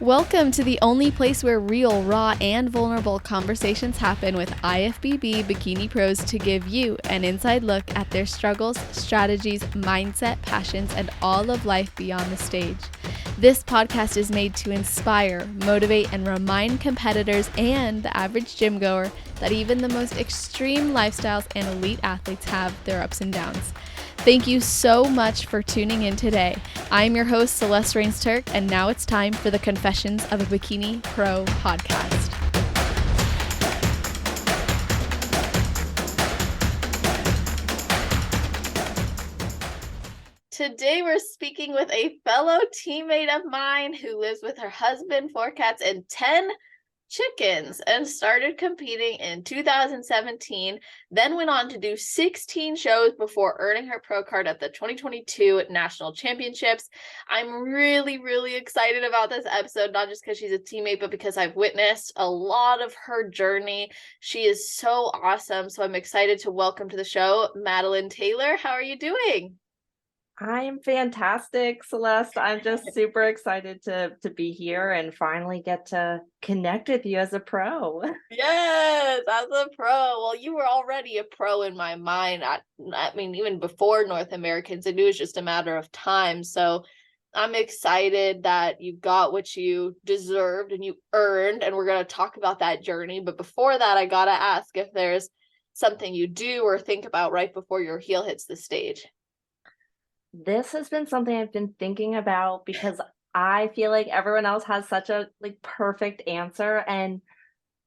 Welcome to the only place where real, raw, and vulnerable conversations happen with IFBB bikini pros to give you an inside look at their struggles, strategies, mindset, passions, and all of life beyond the stage. This podcast is made to inspire, motivate, and remind competitors and the average gym goer that even the most extreme lifestyles and elite athletes have their ups and downs. Thank you so much for tuning in today. I'm your host, Celeste Rains-Turk, and now it's time for the Confessions of a Bikini Pro podcast. Today we're speaking with a fellow teammate of mine who lives with her husband, 4 cats, and 10 chickens, and started competing in 2017, then went on to do 16 shows before earning her pro card at the 2022 National Championships. I'm really excited about this episode, not just because she's a teammate, but because I've witnessed a lot of her journey. She is so awesome, so I'm excited to welcome to the show MadelynTaylor. How are you doing? I am fantastic, Celeste. I'm just super excited to be here and finally get to connect with you as a pro. Yes, as a pro. Well, you were already a pro in my mind. I mean, even before North Americans, I knew it was just a matter of time. So I'm excited that you got what you deserved and you earned, and we're going to talk about that journey. But before that, I got to ask if there's something you do or think about right before your heel hits the stage. This has been something I've been thinking about because I feel like everyone else has such a perfect answer. And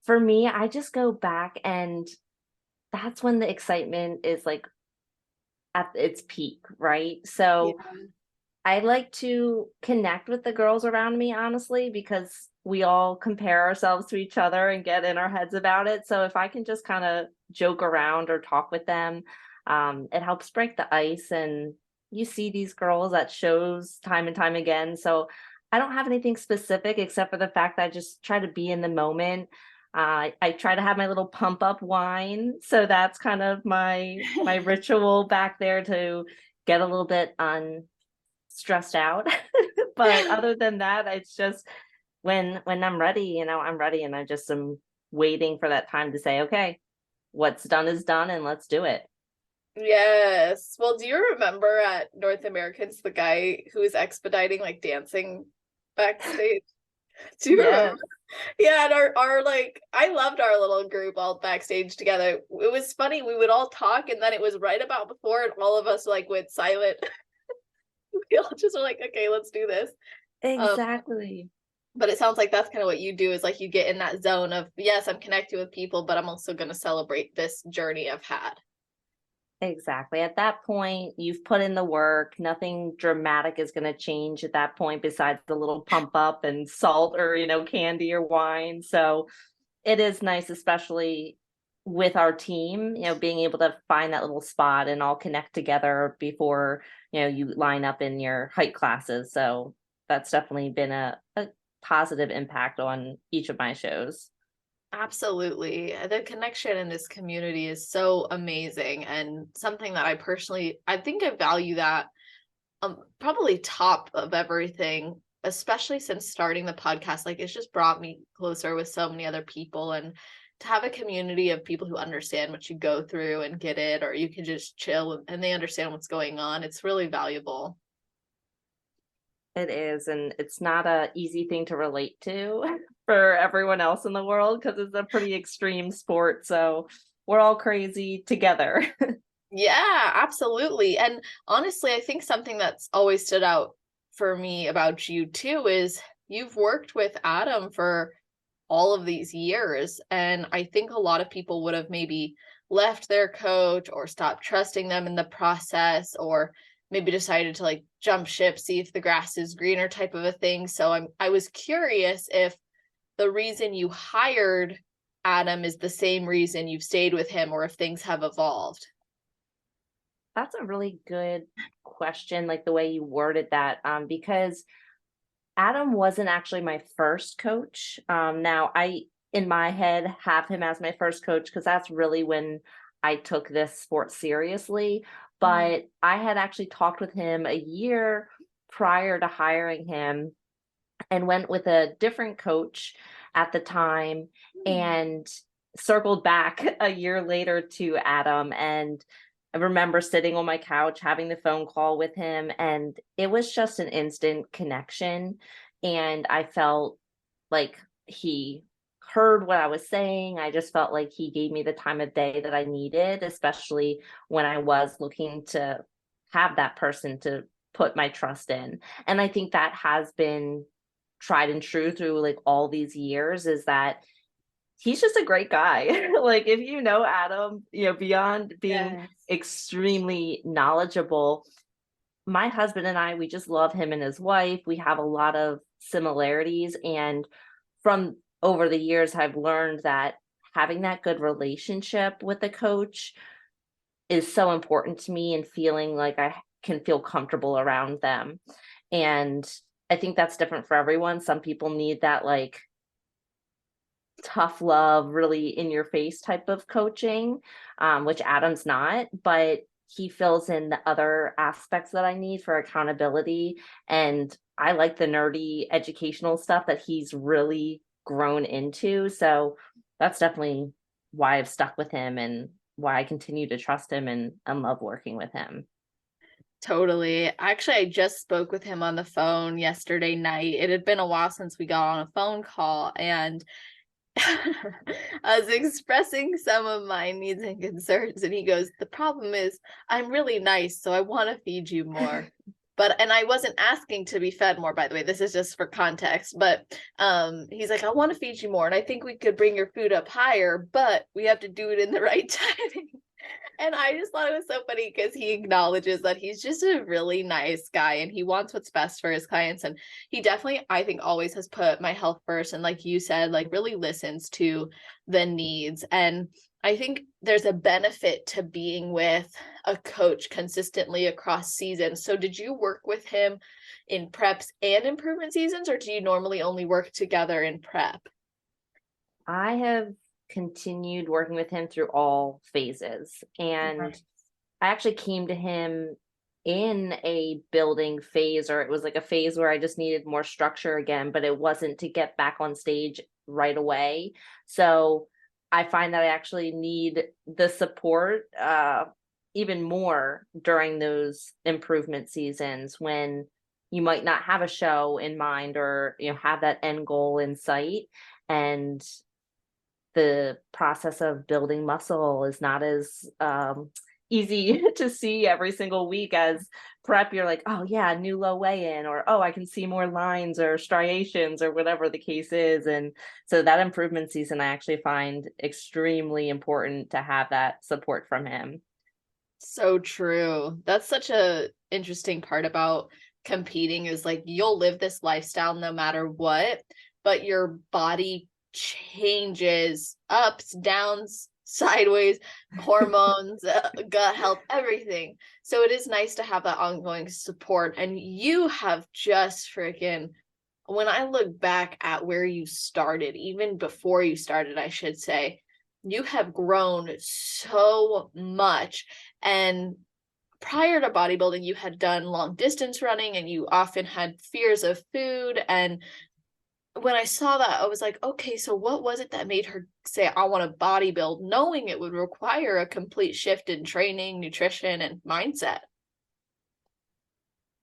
for me, I just go back and that's when the excitement is at its peak, right? So Yeah. I like to connect with the girls around me, honestly, because we all compare ourselves to each other and get in our heads about it. So if I can just kind of joke around or talk with them, it helps break the ice. And you see these girls at shows time and time again. So I don't have anything specific except for the fact that I just try to be in the moment. I try to have my little pump up wine. So that's kind of my ritual back there to get a little bit stressed out. But other than that, it's just when I'm ready, I'm ready, and I just am waiting for that time to say, okay, what's done is done and let's do it. Yes. Well, do you remember at North Americans the guy who was expediting dancing backstage? Do you remember? Yeah, and our I loved our little group all backstage together. It was funny. We would all talk, and then it was right about before, and all of us went silent. We all just were like, okay, let's do this. Exactly. But it sounds like that's kind of what you do is you get in that zone of, yes, I'm connecting with people, but I'm also going to celebrate this journey I've had. Exactly. At that point, you've put in the work. Nothing dramatic is going to change at that point besides the little pump up and salt or, candy or wine. So it is nice, especially with our team, being able to find that little spot and all connect together before, you line up in your height classes. So that's definitely been a positive impact on each of my shows. Absolutely. The connection in this community is so amazing, and something that I think I value that probably top of everything, especially since starting the podcast. It's just brought me closer with so many other people, and to have a community of people who understand what you go through and get it, or you can just chill and they understand what's going on. It's really valuable. It is, and it's not a easy thing to relate to for everyone else in the world because it's a pretty extreme sport. So we're all crazy together. Yeah, absolutely. And honestly, I think something that's always stood out for me about you too is you've worked with Adam for all of these years. And I think a lot of people would have maybe left their coach or stopped trusting them in the process, or maybe decided to jump ship, see if the grass is greener type of a thing. So I was curious if the reason you hired Adam is the same reason you've stayed with him, or if things have evolved. That's a really good question, the way you worded that, because Adam wasn't actually my first coach. Now I, in my head, have him as my first coach because that's really when I took this sport seriously. But I had actually talked with him a year prior to hiring him and went with a different coach at the time, and circled back a year later to Adam. And I remember sitting on my couch having the phone call with him, and it was just an instant connection. And I felt like he heard what I was saying. I just felt like he gave me the time of day that I needed, especially when I was looking to have that person to put my trust in. And I think that has been tried and true through like all these years, is that he's just a great guy. Like, if you know Adam, beyond being Yes. extremely knowledgeable, my husband and I, we just love him and his wife. We have a lot of similarities. And from over the years, I've learned that having that good relationship with the coach is so important to me, and feeling like I can feel comfortable around them. And I think that's different for everyone. Some people need that like tough love, really in your face type of coaching, which Adam's not, but he fills in the other aspects that I need for accountability. And I like the nerdy educational stuff that he's really grown into. So that's definitely why I've stuck with him, and why I continue to trust him and love working with him. Totally. Actually, I just spoke with him on the phone yesterday night. It had been a while since we got on a phone call, and I was expressing some of my needs and concerns, and he goes, "The problem is I'm really nice, so I want to feed you more." And I wasn't asking to be fed more, by the way. This is just for context. But he's like, "I want to feed you more, and I think we could bring your food up higher, but we have to do it in the right timing." And I just thought it was so funny because he acknowledges that he's just a really nice guy and he wants what's best for his clients. And he definitely, I think, always has put my health first. And like you said, like really listens to the needs. And I think there's a benefit to being with a coach consistently across seasons. So did you work with him in preps and improvement seasons, or do you normally only work together in prep? I have continued working with him through all phases. And I actually came to him in a building phase, or it was like a phase where I just needed more structure again, but it wasn't to get back on stage right away. So I find that I actually need the support even more during those improvement seasons, when you might not have a show in mind, or have that end goal in sight. And the process of building muscle is not as easy to see every single week as prep. You're like, oh yeah, new low weigh-in, or oh, I can see more lines or striations, or whatever the case is. And so that improvement season, I actually find extremely important to have that support from him. So true. That's such a interesting part about competing, is like you'll live this lifestyle no matter what, but your body changes, ups, downs, sideways, hormones, gut health, everything. So it is nice to have that ongoing support. And you have just freaking, when I look back at where you started, even before you started, I should say, you have grown so much. And prior to bodybuilding, you had done long distance running and you often had fears of food. And when I saw that, I was like, okay, so what was it that made her say, I want to bodybuild, knowing it would require a complete shift in training, nutrition, and mindset?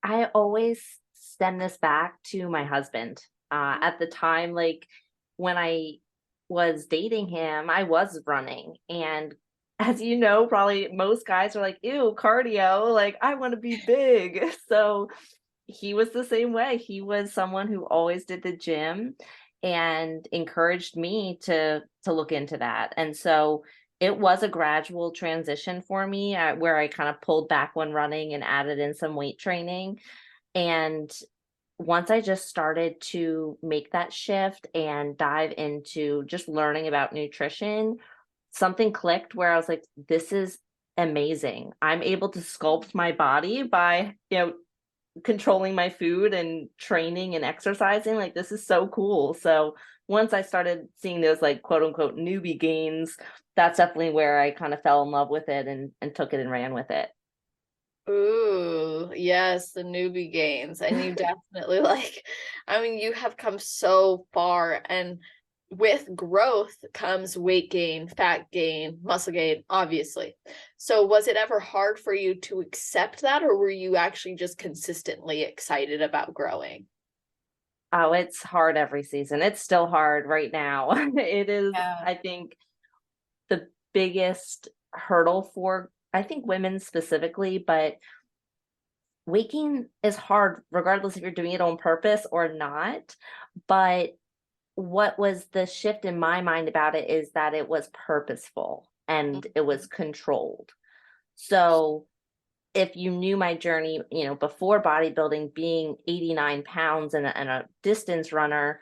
I always send this back to my husband. At the time, like when I was dating him, I was running. And as you know, probably most guys are like, ew, cardio, like I want to be big. So he was the same way. He was someone who always did the gym and encouraged me to look into that. And so it was a gradual transition for me, where I kind of pulled back when running and added in some weight training. And once I just started to make that shift and dive into just learning about nutrition, something clicked where I was like, this is amazing. I'm able to sculpt my body by, controlling my food and training and exercising. Like, this is so cool. So once I started seeing those like quote unquote newbie gains, that's definitely where I kind of fell in love with it, and took it and ran with it. Ooh, yes, the newbie gains. And you definitely like, I mean, you have come so far, and with growth comes weight gain, fat gain, muscle gain, obviously. So was it ever hard for you to accept that, or were you actually just consistently excited about growing? Oh, it's hard every season. It's still hard right now. It is, Yeah. I think, the biggest hurdle for, I think, women specifically, but waking is hard regardless if you're doing it on purpose or not. But what was the shift in my mind about it is that it was purposeful and it was controlled. So if you knew my journey, before bodybuilding, being 89 pounds and a distance runner,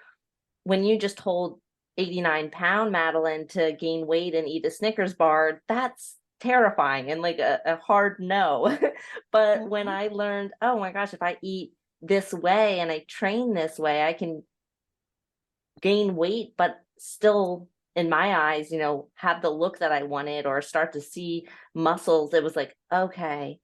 when you just told 89-pound Madelyn to gain weight and eat a Snickers bar, that's terrifying and like a hard no. But when Mhm. I learned, oh my gosh, if I eat this way and I train this way, I can gain weight, but still, in my eyes, have the look that I wanted or start to see muscles. It was like, okay,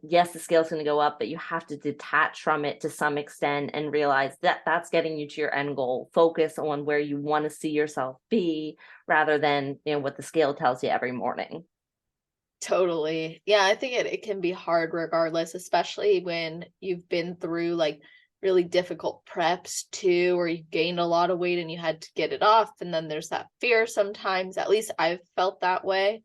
yes, the scale's going to go up, but you have to detach from it to some extent and realize that that's getting you to your end goal. Focus on where you want to see yourself be rather than, what the scale tells you every morning. Totally. Yeah, I think it can be hard regardless, especially when you've been through like really difficult preps too, or you gained a lot of weight and you had to get it off. And then there's that fear sometimes. At least I've felt that way.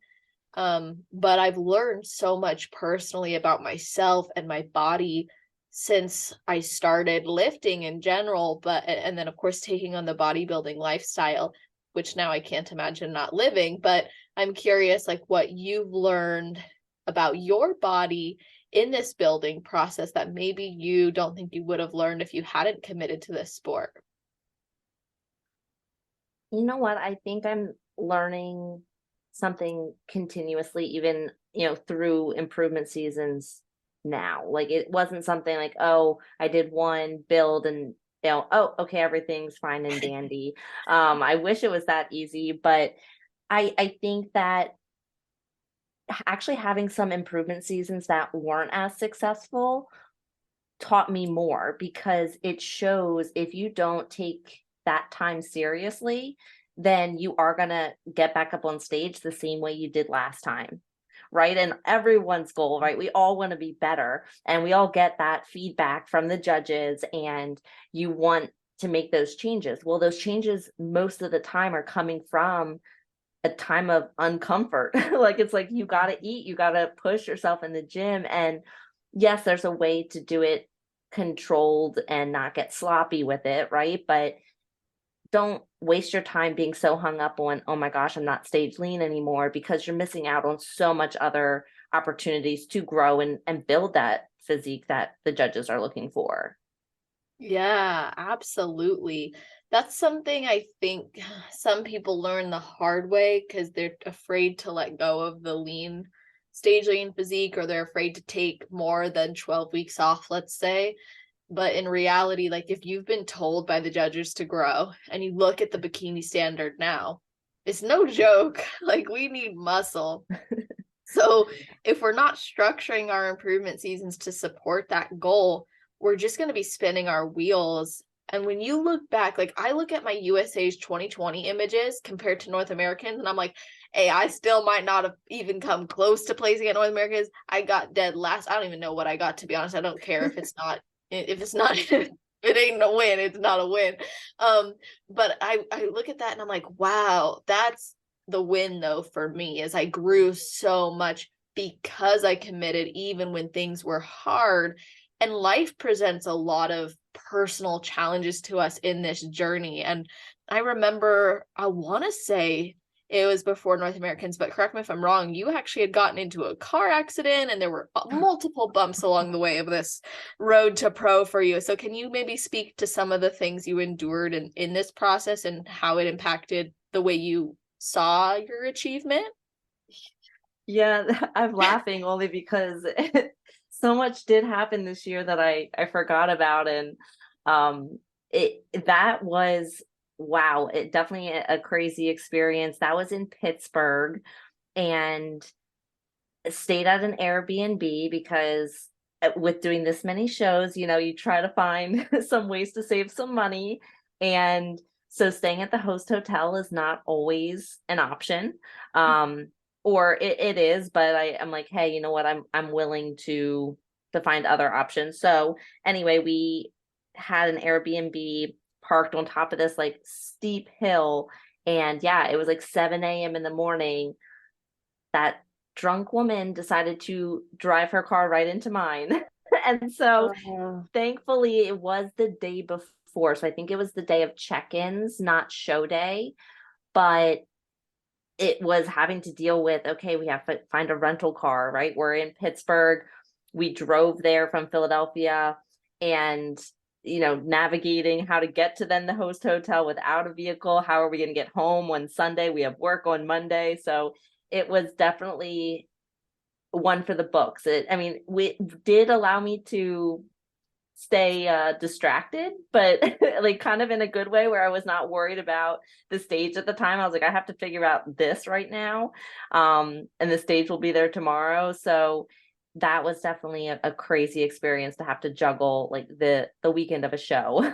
But I've learned so much personally about myself and my body since I started lifting in general, but and then of course taking on the bodybuilding lifestyle, which now I can't imagine not living, but I'm curious like what you've learned about your body in this building process that maybe you don't think you would have learned if you hadn't committed to this sport. You know what? I think I'm learning something continuously, even, through improvement seasons now. Like it wasn't something like, oh, I did one build and, oh, okay, everything's fine and dandy. I wish it was that easy, but I think that actually having some improvement seasons that weren't as successful taught me more because it shows if you don't take that time seriously, then you are going to get back up on stage the same way you did last time. Right. And everyone's goal, right? We all want to be better and we all get that feedback from the judges and you want to make those changes. Well, those changes most of the time are coming from a time of uncomfort. Like it's like you got to eat, you got to push yourself in the gym. And yes, there's a way to do it controlled and not get sloppy with it, right? But don't waste your time being so hung up on, oh my gosh, I'm not stage lean anymore because you're missing out on so much other opportunities to grow and build that physique that the judges are looking for. Yeah, absolutely. That's something I think some people learn the hard way because they're afraid to let go of the stage lean physique, or they're afraid to take more than 12 weeks off, let's say. But in reality, like if you've been told by the judges to grow and you look at the bikini standard now, it's no joke. Like we need muscle. So if we're not structuring our improvement seasons to support that goal, we're just going to be spinning our wheels. And when you look back, like I look at my USA's 2020 images compared to North Americans, and I'm like, hey, I still might not have even come close to placing at North Americans. I got dead last. I don't even know what I got, to be honest. I don't care if it's not, if it ain't a win, it's not a win. But I look at that and I'm like, wow, that's the win though for me is I grew so much because I committed even when things were hard. And life presents a lot of personal challenges to us in this journey. And I remember, I want to say it was before North Americans, but correct me if I'm wrong, you actually had gotten into a car accident and there were multiple bumps along the way of this road to pro for you. So can you maybe speak to some of the things you endured in this process and how it impacted the way you saw your achievement? Yeah, I'm laughing only because so much did happen this year that I forgot about and it that was wow, it definitely a crazy experience. That was in Pittsburgh and stayed at an Airbnb because with doing this many shows, you try to find some ways to save some money. And so staying at the host hotel is not always an option. Or it is, but I'm like, hey, you know what? I'm willing to find other options. So anyway, we had an Airbnb parked on top of this like steep hill. And yeah, it was like 7 a.m. in the morning. That drunk woman decided to drive her car right into mine. And so Uh, thankfully it was the day before. So I think it was the day of check-ins, not show day. But it was having to deal with, okay, we have to find a rental car, right? We're in Pittsburgh. We drove there from Philadelphia and, navigating how to get to then the host hotel without a vehicle. How are we going to get home on Sunday? We have work on Monday. So it was definitely one for the books. We did allow me to stay distracted, but like kind of in a good way where I was not worried about the stage at the time. I was like, I have to figure out this right now. And the stage will be there tomorrow. So that was definitely a crazy experience to have to juggle like the weekend of a show.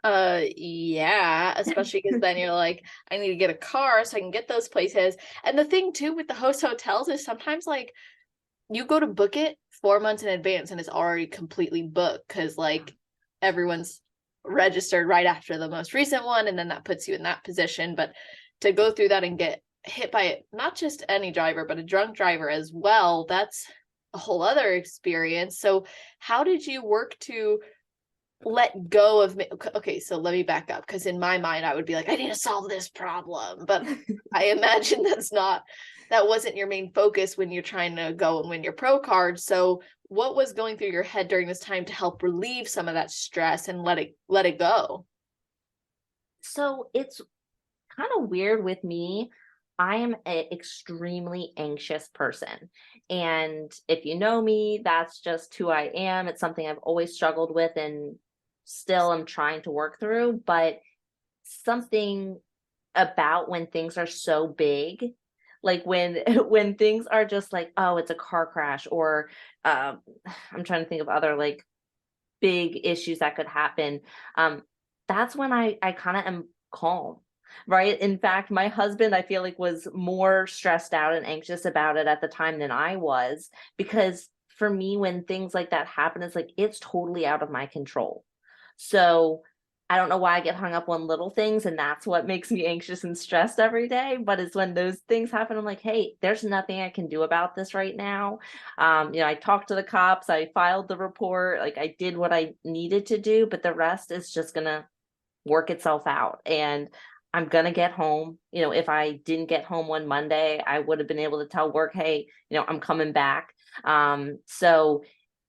yeah, especially because then you're like, I need to get a car so I can get those places. And the thing too with the host hotels is sometimes like you go to book it 4 months in advance and it's already completely booked because like everyone's registered right after the most recent one, and then that puts you in that position. But to go through that and get hit by not just any driver, but a drunk driver as well, that's a whole other experience. So how did you work to let go of me? Okay, so let me back up, because in my mind I would be like, I need to solve this problem, but I imagine that wasn't your main focus when you're trying to go and win your pro card. So what was going through your head during this time to help relieve some of that stress and let it go? So it's kind of weird with me. I am an extremely anxious person. And if you know me, that's just who I am. It's something I've always struggled with and still am trying to work through. But something about when things are so big, like when when things are just like, oh, it's a car crash, or I'm trying to think of other like big issues that could happen. That's when I kind of am calm, right? In fact, my husband, I feel like, was more stressed out and anxious about it at the time than I was, because for me, when things like that happen, it's like it's totally out of my control. So I don't know why I get hung up on little things, and that's what makes me anxious and stressed every day. But it's when those things happen, I'm like, hey, there's nothing I can do about this right now. I talked to the cops, I filed the report, like I did what I needed to do, but the rest is just gonna work itself out. And I'm gonna get home. If I didn't get home on Monday, I would have been able to tell work, hey, I'm coming back. So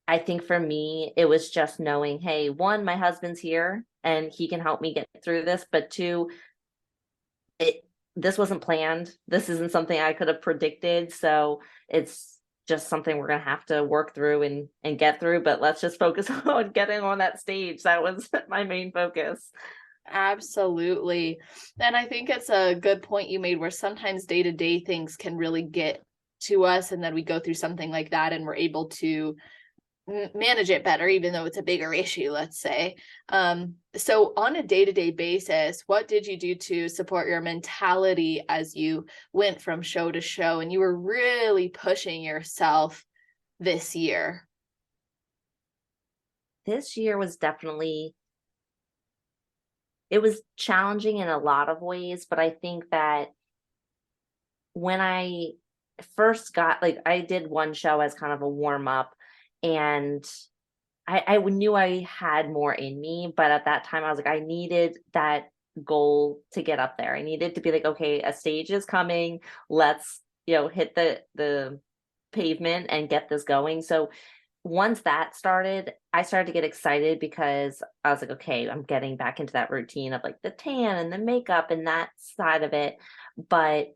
I think for me, it was just knowing, hey, one, my husband's here and he can help me get through this. But two, this wasn't planned. This isn't something I could have predicted. So it's just something we're gonna have to work through and get through. But let's just focus on getting on that stage. That was my main focus. Absolutely. And I think it's a good point you made, where sometimes day-to-day things can really get to us, and then we go through something like that and we're able to manage it better, even though it's a bigger issue, let's say. So on a day-to-day basis, what did you do to support your mentality as you went from show to show and you were really pushing yourself this year? This year was definitely, it was challenging in a lot of ways, but I think that when I first got, like, I did one show as kind of a warm up, and I knew I had more in me, but at that time I was like, I needed that goal to get up there. I needed to be like, okay, a stage is coming. Let's, hit the pavement and get this going. So once that started, I started to get excited because I was like, okay, I'm getting back into that routine of like the tan and the makeup and that side of it. But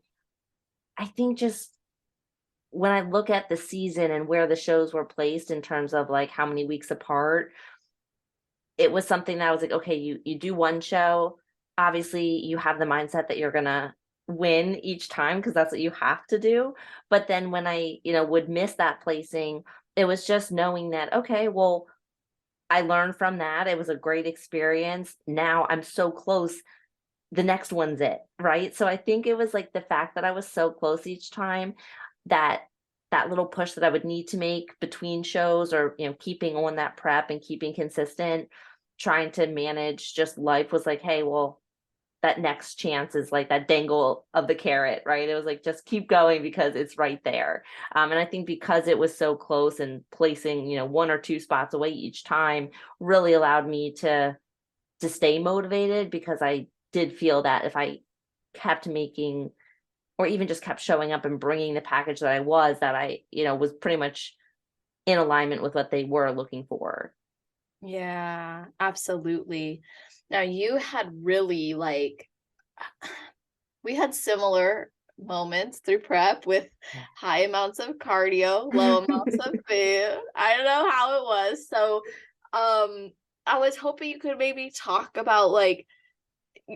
I think just when I look at the season and where the shows were placed in terms of like how many weeks apart, it was something that I was like, okay, you do one show, obviously you have the mindset that you're gonna win each time because that's what you have to do. But then when I, would miss that placing, it was just knowing that, okay, well, I learned from that. It was a great experience. Now I'm so close. The next one's it, right? So I think it was like the fact that I was so close each time, that that little push that I would need to make between shows, or keeping on that prep and keeping consistent, trying to manage just life, was like, hey, well, that next chance is like that dangle of the carrot, right? It was like, just keep going because it's right there. And I think because it was so close, and placing, one or two spots away each time, really allowed me to stay motivated, because I did feel that if I kept making, or even just kept showing up and bringing the package that I was pretty much in alignment with what they were looking for. Yeah, absolutely. Now you had really like we had similar moments through prep with high amounts of cardio, low amounts of food. I don't know how it was. So, I was hoping you could maybe talk about like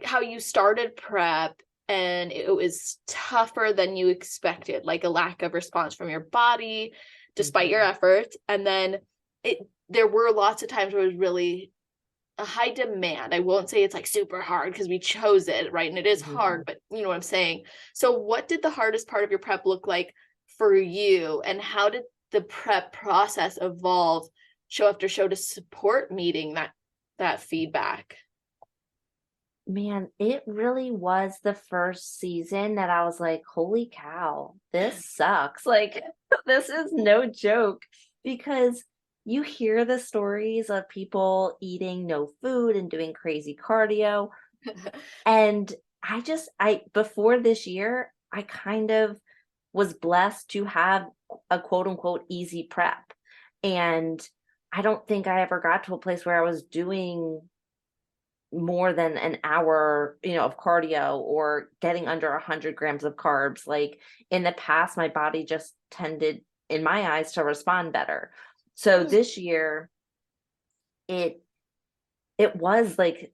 how you started prep and it was tougher than you expected, like a lack of response from your body despite your efforts. And then there were lots of times where it was really a high demand. I won't say it's like super hard because we chose it, right? And it is hard, but you know what I'm saying. So what did the hardest part of your prep look like for you? And how did the prep process evolve show after show to support meeting that feedback? Man, it really was the first season that I was like, holy cow, this sucks. Like, this is no joke, because you hear the stories of people eating no food and doing crazy cardio. And before this year, I kind of was blessed to have a quote unquote easy prep. And I don't think I ever got to a place where I was doing more than an hour, of cardio, or getting under 100 grams of carbs. Like, in the past, my body just tended, in my eyes, to respond better. So this year, it was like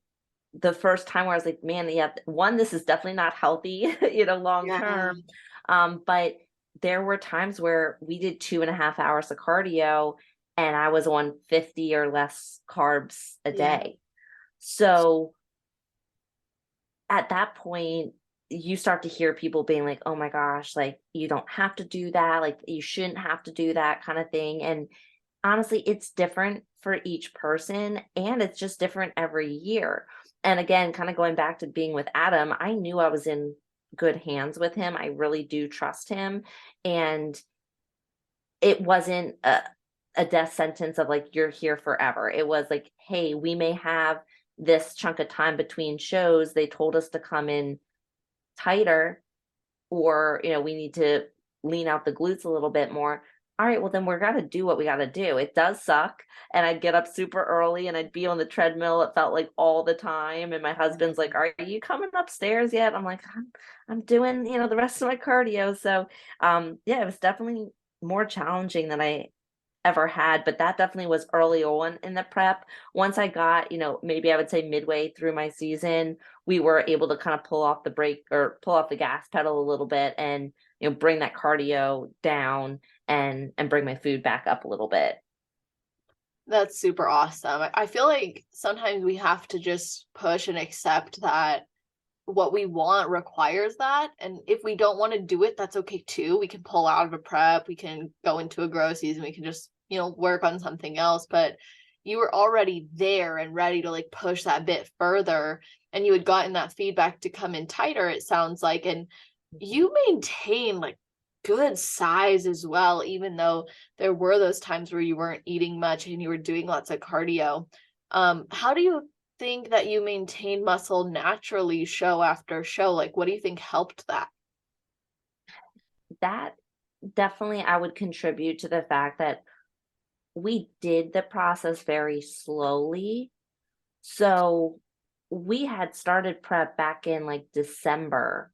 the first time where I was like, man, yeah, one, this is definitely not healthy, long term. But there were times where we did 2.5 hours of cardio, and I was on 50 or less carbs a day. So at that point, you start to hear people being like, oh my gosh, like, you don't have to do that. Like, you shouldn't have to do that kind of thing. And honestly, it's different for each person, and it's just different every year. And again, kind of going back to being with Adam, I knew I was in good hands with him. I really do trust him. And it wasn't a death sentence of like, you're here forever. It was like, hey, we may have this chunk of time between shows. They told us to come in tighter, or, we need to lean out the glutes a little bit more. All right, well, then we're going to do what we got to do. It does suck. And I'd get up super early and I'd be on the treadmill. It felt like all the time. And my husband's like, are you coming upstairs yet? I'm like, I'm doing, the rest of my cardio. So, yeah, it was definitely more challenging than I ever had, but that definitely was early on in the prep. Once I got, maybe I would say midway through my season, we were able to kind of pull off the brake, or pull off the gas pedal a little bit, and bring that cardio down, and bring my food back up a little bit. That's super awesome. I feel like sometimes we have to just push and accept that what we want requires that. And if we don't want to do it, that's okay too. We can pull out of a prep, we can go into a grow season, we can just, work on something else. But you were already there and ready to like push that bit further. And you had gotten that feedback to come in tighter, it sounds like. And you maintain like good size as well, even though there were those times where you weren't eating much and you were doing lots of cardio. How do you think that you maintain muscle naturally show after show? Like, what do you think helped that? That definitely, I would contribute to the fact that we did the process very slowly. So we had started prep back in like December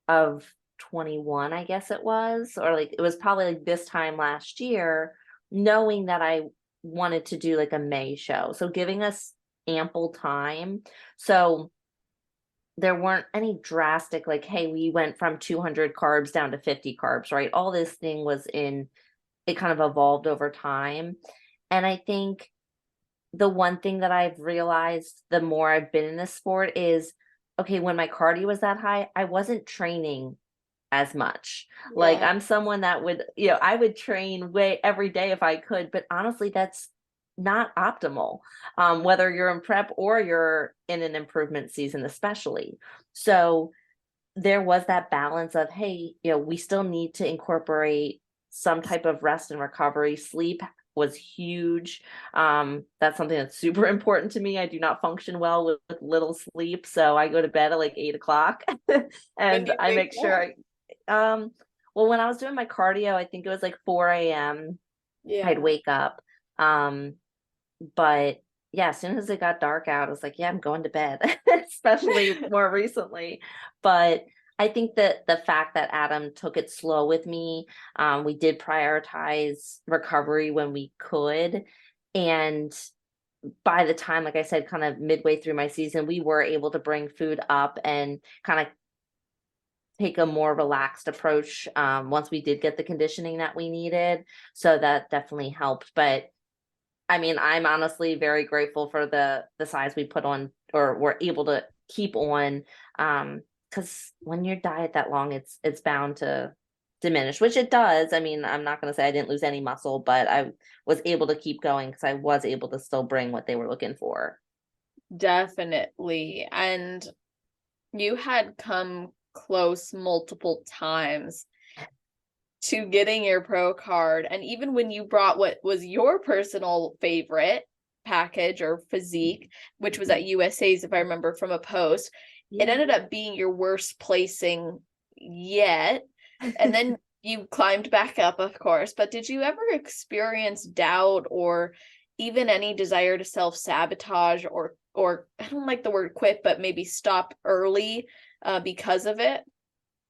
of 21, I guess it was, or like it was probably like this time last year, knowing that I wanted to do like a May show. So giving us ample time. So there weren't any drastic, like, hey, we went from 200 carbs down to 50 carbs, right? All this thing was it kind of evolved over time. And I think the one thing that I've realized the more I've been in this sport is, okay, when my cardio was that high, I wasn't training as much. Like, Yeah. I'm someone that would, I would train way every day if I could, but honestly, that's not optimal, whether you're in prep or you're in an improvement season, especially. So there was that balance of, hey, we still need to incorporate some type of rest and recovery. Sleep was huge. That's something that's super important to me. I do not function well with little sleep, so I go to bed at like 8 o'clock, When do and you I wake make sure up? well, when I was doing my cardio, I think it was like 4 a.m. I'd Yeah. wake up. But yeah, as soon as it got dark out, I was like, yeah, I'm going to bed, especially more recently. But I think that the fact that Adam took it slow with me, we did prioritize recovery when we could. And by the time, like I said, kind of midway through my season, we were able to bring food up and kind of take a more relaxed approach, once we did get the conditioning that we needed. So that definitely helped. But I mean, I'm honestly very grateful for the size we put on or were able to keep on. Because when you diet that long, it's bound to diminish, which it does. I mean, I'm not gonna say I didn't lose any muscle, but I was able to keep going because I was able to still bring what they were looking for. Definitely. And you had come close multiple times to getting your pro card. And even when you brought what was your personal favorite package or physique, which was at USA's, if I remember from a post, it Yeah. ended up being your worst placing yet. And then you climbed back up, of course. But did you ever experience doubt or even any desire to self-sabotage or I don't like the word quit, but maybe stop early because of it?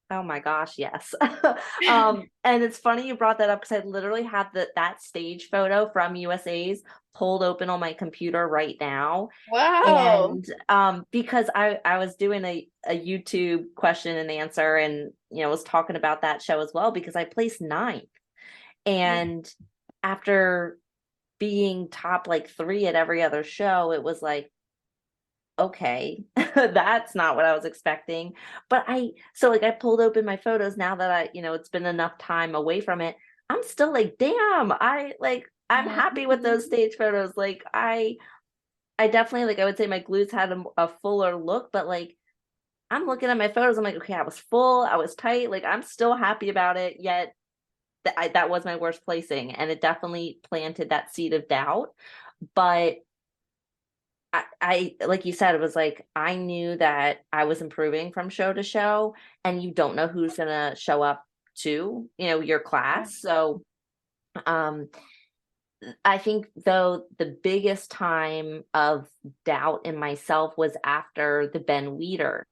Oh my gosh, yes. And it's funny you brought that up because I literally have that stage photo from USA's pulled open on my computer right now. Wow. And because I was doing a YouTube question and answer, and was talking about that show as well because I placed ninth. And after being top like three at every other show, it was like, okay, that's not what I was expecting. But so like I pulled open my photos now that it's been enough time away from it. I'm still like, damn, I'm happy with those Mhm. stage photos. Like I definitely, like, I would say my glutes had a fuller look, but like I'm looking at my photos, I'm like, okay, I was full, I was tight, like I'm still happy about it. Yet that was my worst placing, and it definitely planted that seed of doubt. But I like you said, it was like I knew that I was improving from show to show, and you don't know who's gonna show up to, your Yeah. class. So um I think though the biggest time of doubt in myself was after the Ben Weeder.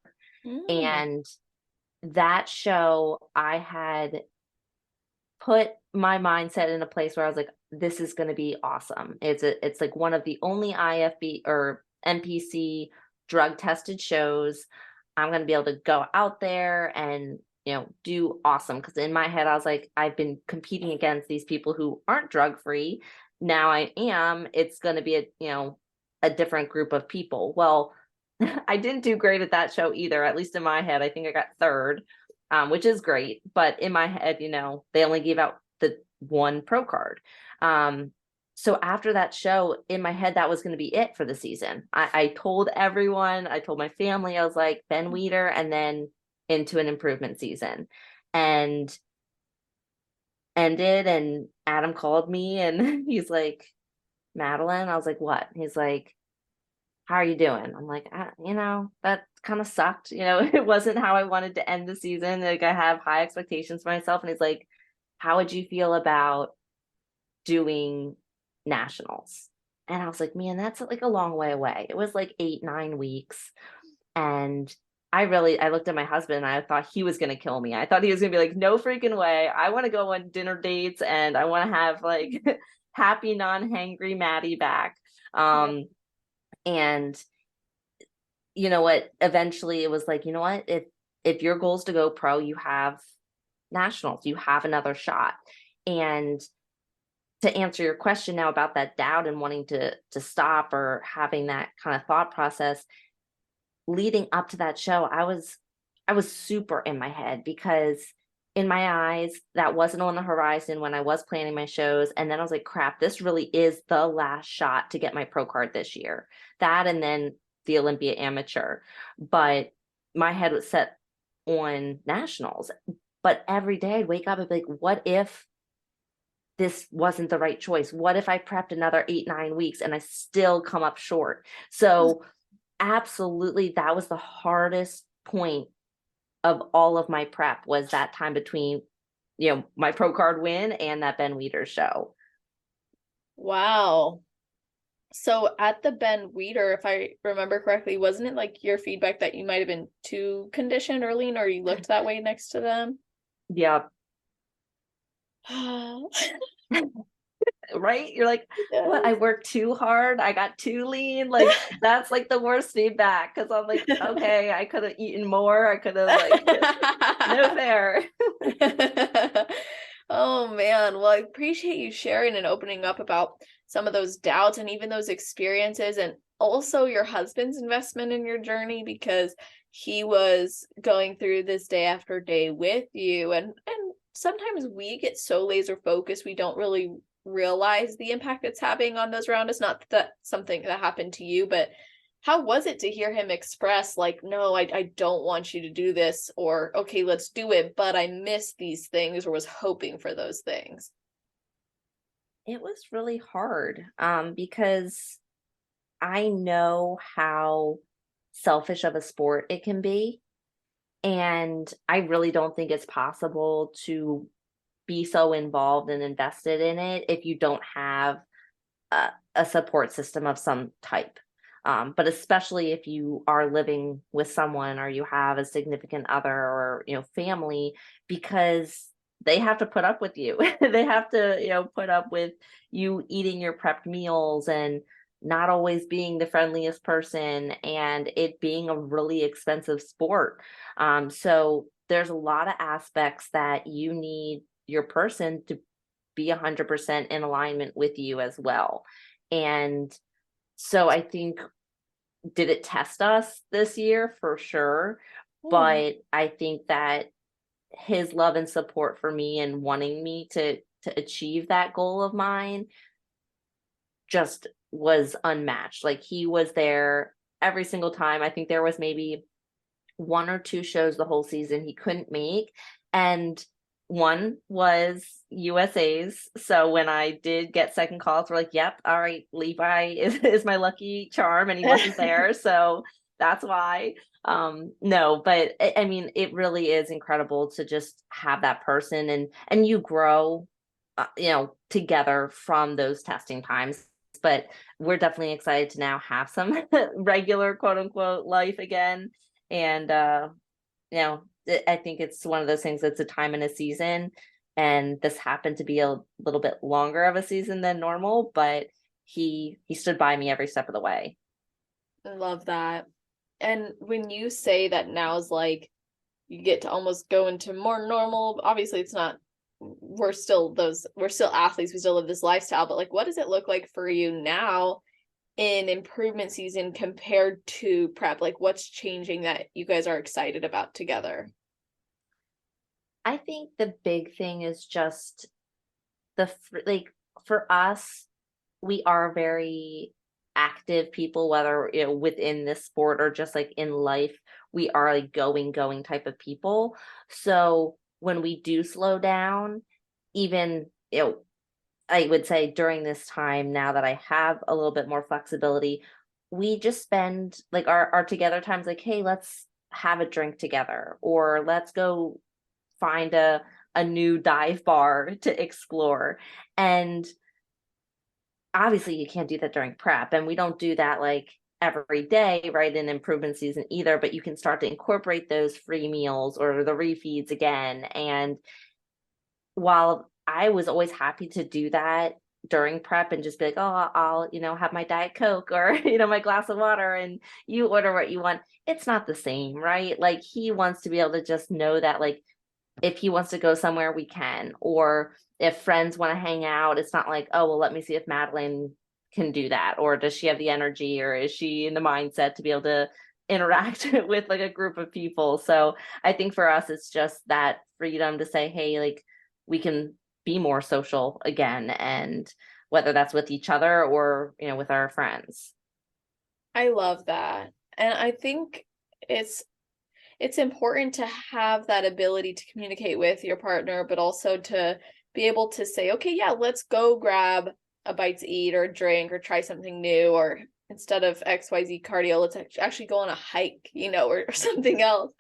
Mm. And that show, I had put my mindset in a place where I was like, this is going to be awesome. It's like one of the only IFB or NPC drug tested shows. I'm going to be able to go out there and, do awesome. Cause in my head, I was like, I've been competing against these people who aren't drug free. Now I am. It's going to be a different group of people. Well, I didn't do great at that show either, at least in my head. I think I got third, which is great. But in my head, they only gave out the one pro card. Um, so after that show, in my head, that was going to be it for the season. I told everyone, I told my family, I was like, Ben Weeder, and then into an improvement season. And ended, and Adam called me and he's like, Madelyn. I was like, what? He's like, how are you doing? I'm like, that kind of sucked. It wasn't how I wanted to end the season. Like, I have high expectations for myself. And he's like, how would you feel about doing nationals? And I was like, man, that's like a long way away. It was like 8, 9 weeks. And I looked at my husband and I thought he was going to kill me. I thought he was going to be like, no freaking way. I want to go on dinner dates and I want to have like happy, non hangry Maddie back. Yeah. And you know what, eventually it was like, you know what, if your goal is to go pro, you have nationals, you have another shot. And to answer your question now about that doubt and wanting to stop or having that kind of thought process leading up to that show, I was super in my head because in my eyes that wasn't on the horizon when I was planning my shows. And then I was like, crap, this really is the last shot to get my pro card this year. That and then the Olympia amateur. But my head was set on nationals. But every day I'd wake up and be like, what if this wasn't the right choice? What if I prepped another 8-9 weeks and I still come up short? So absolutely, that was the hardest point of all of my prep, was that time between, my pro card win and that Ben Weeder show. Wow. So at the Ben Weeder, if I remember correctly, wasn't it like your feedback that you might have been too conditioned or lean, or you looked that way next to them? Yeah. Right? You're like, what? I worked too hard. I got too lean. Like, that's like the worst feedback, because I'm like, okay, I could have eaten more. I could have, like, no fair. Oh man. Well, I appreciate you sharing and opening up about some of those doubts and even those experiences, and also your husband's investment in your journey, because he was going through this day after day with you, and sometimes we get so laser focused we don't really realize the impact it's having on those around us. Not that that's something that happened to you, but how was it to hear him express like, no, I don't want you to do this, or okay, let's do it, but I miss these things, or was hoping for those things? It was really hard, because I know how selfish of a sport it can be. And I really don't think it's possible to be so involved and invested in it if you don't have a support system of some type. But especially if you are living with someone or you have a significant other or, family, because they have to put up with you. They have to, put up with you eating your prepped meals and not always being the friendliest person, and it being a really expensive sport. So there's a lot of aspects that you need your person to be 100% in alignment with you as well. And so I think, did it test us this year? For sure. But I think that his love and support for me and wanting me to achieve that goal of mine just was unmatched. Like, he was there every single time. I think there was maybe one or two shows the whole season he couldn't make, and one was USA's. So when I did get second calls, we're like, yep, all right, Levi is my lucky charm, and he wasn't there. So that's why. No, but I mean, it really is incredible to just have that person, and you grow, together from those testing times. But we're definitely excited to now have some regular quote unquote life again. And I think it's one of those things that's a time in a season, and this happened to be a little bit longer of a season than normal, but he stood by me every step of the way. I love that. And when you say that now is like you get to almost go into more normal, obviously it's not, we're still athletes, we still live this lifestyle, but like what does it look like for you now in improvement season compared to prep? Like what's changing that you guys are excited about together? I think the big thing is just like, for us, we are very active people, whether within this sport or just like in life. We are like going type of people. So when we do slow down, even I would say during this time, now that I have a little bit more flexibility, we just spend like our together times, like, hey, let's have a drink together, or let's go find a new dive bar to explore. And obviously you can't do that during prep, and we don't do that like every day, right, in improvement season either, but you can start to incorporate those free meals or the refeeds again. And while I was always happy to do that during prep and just be like, oh, I'll, have my Diet Coke or, my glass of water, and you order what you want. It's not the same, right? Like, he wants to be able to just know that, like, if he wants to go somewhere, we can, or if friends want to hang out, it's not like, oh, well, let me see if Madelyn can do that, or does she have the energy, or is she in the mindset to be able to interact with like a group of people. So I think for us, it's just that freedom to say, hey, like, we can be more social again, and whether that's with each other or, with our friends. I love that. And I think it's important to have that ability to communicate with your partner, but also to be able to say, okay, yeah, let's go grab a bite to eat or a drink or try something new, or instead of XYZ cardio, let's actually go on a hike, or something else.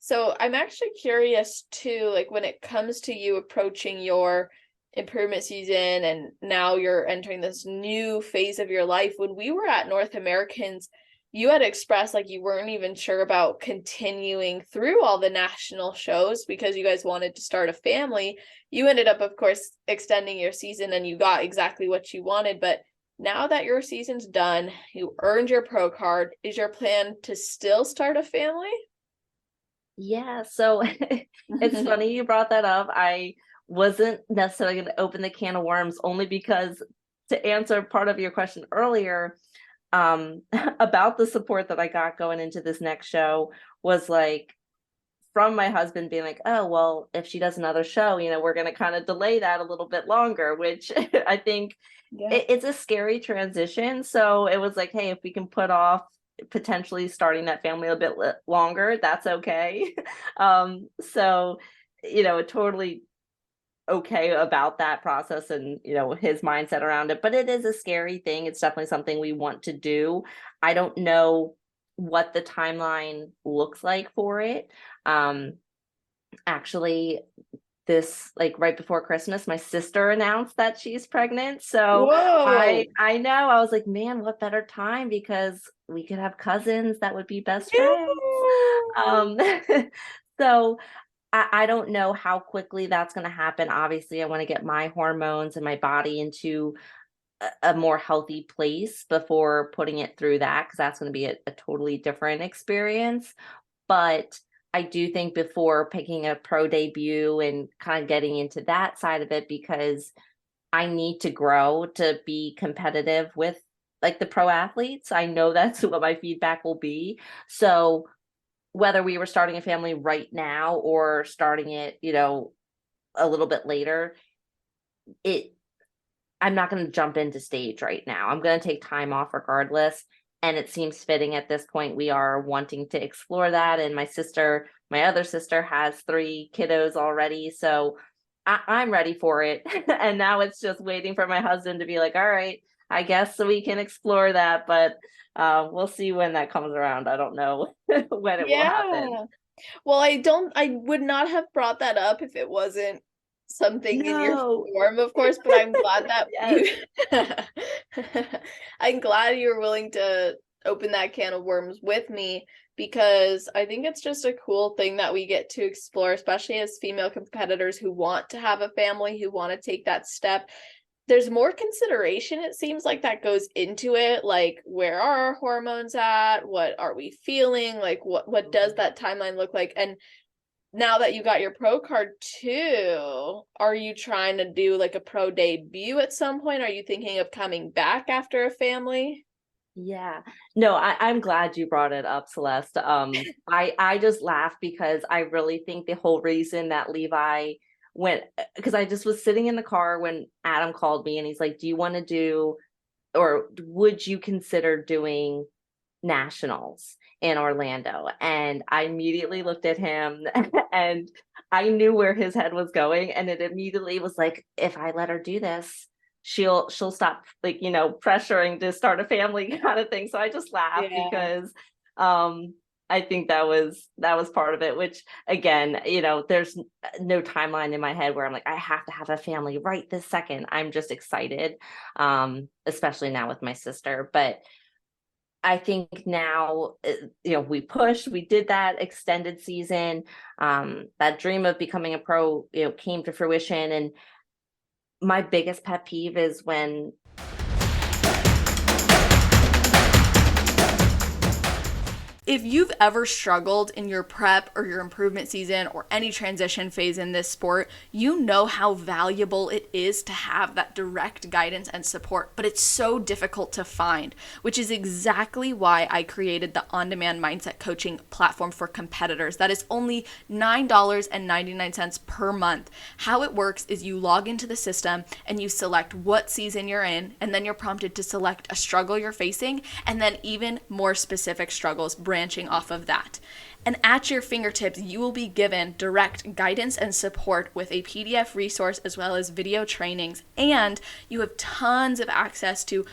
So I'm actually curious too, like, when it comes to you approaching your improvement season and now you're entering this new phase of your life. When we were at North Americans, you had expressed like you weren't even sure about continuing through all the national shows because you guys wanted to start a family. You ended up, of course, extending your season and you got exactly what you wanted. But now that your season's done, you earned your pro card, is your plan to still start a family? Yeah, so it's funny you brought that up. I wasn't necessarily going to open the can of worms, only because, to answer part of your question earlier, about the support that I got going into this next show, was like, from my husband being like, oh, well, if she does another show, we're going to kind of delay that a little bit longer, which I think it's a scary transition. So it was like, hey, if we can put off potentially starting that family a bit longer, that's okay. So, totally okay about that process and, his mindset around it. But it is a scary thing. It's definitely something we want to do. I don't know what the timeline looks like for it. Actually, this, like, right before Christmas, my sister announced that she's pregnant. So Whoa. I know, I was like, man, what better time, because we could have cousins that would be best Yeah. friends. Um, so I don't know how quickly that's going to happen. Obviously, I want to get my hormones and my body into a more healthy place before putting it through that, because that's going to be a totally different experience. But I do think before picking a pro debut and kind of getting into that side of it, because I need to grow to be competitive with, like, the pro athletes. I know that's what my feedback will be. So whether we were starting a family right now or starting it, a little bit later, I'm not going to jump into stage right now. I'm going to take time off regardless. And it seems fitting at this point. We are wanting to explore that. And my other sister has 3 kiddos already. So I'm ready for it. And now it's just waiting for my husband to be like, all right, I guess so we can explore that. But we'll see when that comes around. I don't know when it will happen. Well, I would not have brought that up if it wasn't something in your No. form, of course, but I'm glad that Yes. I'm glad you were willing to open that can of worms with me, because I think it's just a cool thing that we get to explore, especially as female competitors who want to have a family, who want to take that step. There's more consideration, it seems like, that goes into it, like, where are our hormones at, what are we feeling, like, what does that timeline look like? And now that you got your pro card too, are you trying to do like a pro debut at some point? Are you thinking of coming back after a family? Yeah. No, I'm glad you brought it up, Celeste. I just laugh because I really think the whole reason that Levi went, because I just was sitting in the car when Adam called me and he's like, do you want to do, or would you consider doing nationals in Orlando? And I immediately looked at him and I knew where his head was going. And it immediately was like, if I let her do this, she'll stop, like, pressuring to start a family kind of thing. So I just laughed Yeah. because I think that was part of it, which, again, there's no timeline in my head where I'm like, I have to have a family right this second. I'm just excited, especially now with my sister. But I think now, we pushed, we did that extended season. That dream of becoming a pro, came to fruition. And my biggest pet peeve is when If you've ever struggled in your prep or your improvement season or any transition phase in this sport, you know how valuable it is to have that direct guidance and support, but it's so difficult to find, which is exactly why I created the on-demand mindset coaching platform for competitors. That is only $9.99 per month. How it works is you log into the system and you select what season you're in, and then you're prompted to select a struggle you're facing, and then even more specific struggles branching off of that. And at your fingertips, you will be given direct guidance and support with a PDF resource as well as video trainings. And you have tons of access to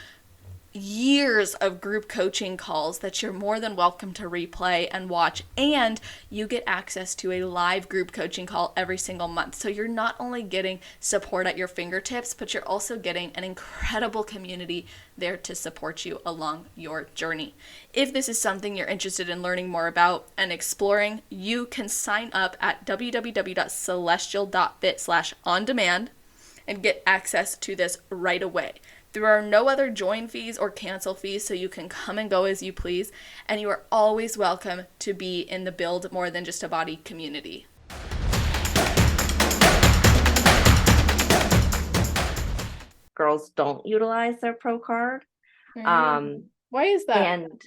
years of group coaching calls that you're more than welcome to replay and watch, and you get access to a live group coaching call every single month. So you're not only getting support at your fingertips, but you're also getting an incredible community there to support you along your journey. If this is something you're interested in learning more about and exploring, you can sign up at www.celestial.fit/on-demand and get access to this right away. There are no other join fees or cancel fees, so you can come and go as you please, and you are always welcome to be in the Build More Than Just a Body community. girls don't utilize their pro card. Why is that? And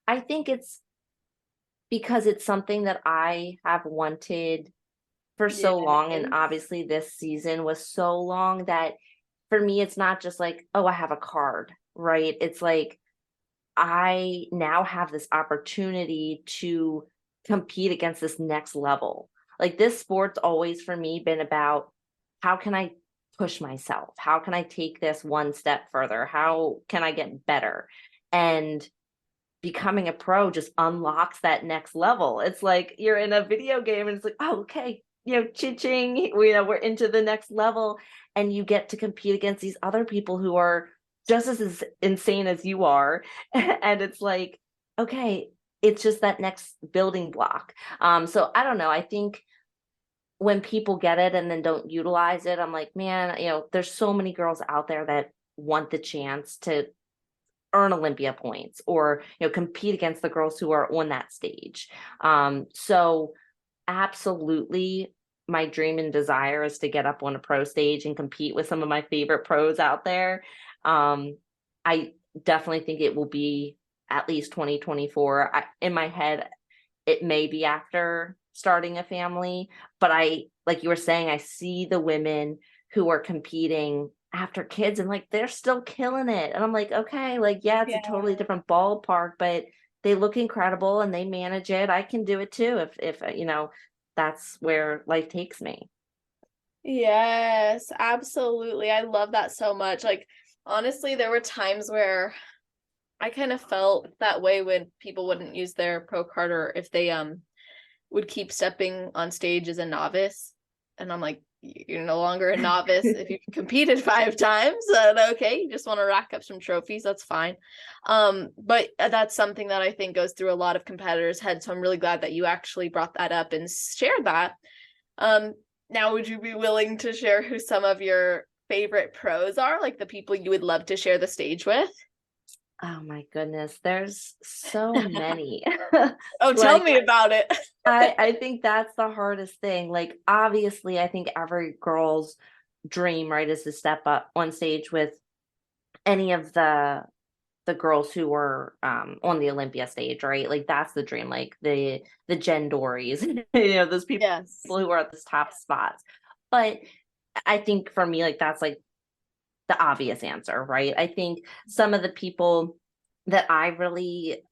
I think it's because it's something that I have wanted for so long, and obviously this season was so long that for me, it's not just like, oh, I have a card, right? It's like, I now have this opportunity to compete against this next level. Like, this sport's always for me been about, how can I push myself? How can I take this one step further? How can I get better? And becoming a pro just unlocks that next level. It's like you're in a video game and it's like, oh, okay, ching, we're into the next level, and you get to compete against these other people who are just as insane as you are. And it's like, okay, it's just that next building block. So I don't know. I think when people get it and then don't utilize it, I'm like, man, there's so many girls out there that want the chance to earn Olympia points or, compete against the girls who are on that stage. So absolutely, my dream and desire is to get up on a pro stage and compete with some of my favorite pros out there. I definitely think it will be at least 2024. In my head, it may be after starting a family, but like you were saying, I see the women who are competing after kids and like they're still killing it. And I'm like, okay, like, yeah, it's a totally different ballpark, but they look incredible and they manage it. I can do it too if that's where life takes me. Yes, absolutely. I love that so much. Like, honestly, there were times where I kind of felt that way when people wouldn't use their pro card, or if they would keep stepping on stage as a novice. And I'm like, you're no longer a novice if you've competed 5 times. Okay, you just want to rack up some trophies, that's fine. But that's something that I think goes through a lot of competitors' heads. So I'm really glad that you actually brought that up and shared that. Now, would you be willing to share who some of your favorite pros are, like the people you would love to share the stage with? Oh my goodness, there's so many. Oh, tell me about it. I think that's the hardest thing. Like, obviously, I think every girl's dream, right, is to step up on stage with any of the girls who were on the Olympia stage, right? Like, that's the dream, like the Jen Dories, those people, Yes, who are at the top spots. But I think for me, like, that's like the obvious answer, right? I think some of the people that I really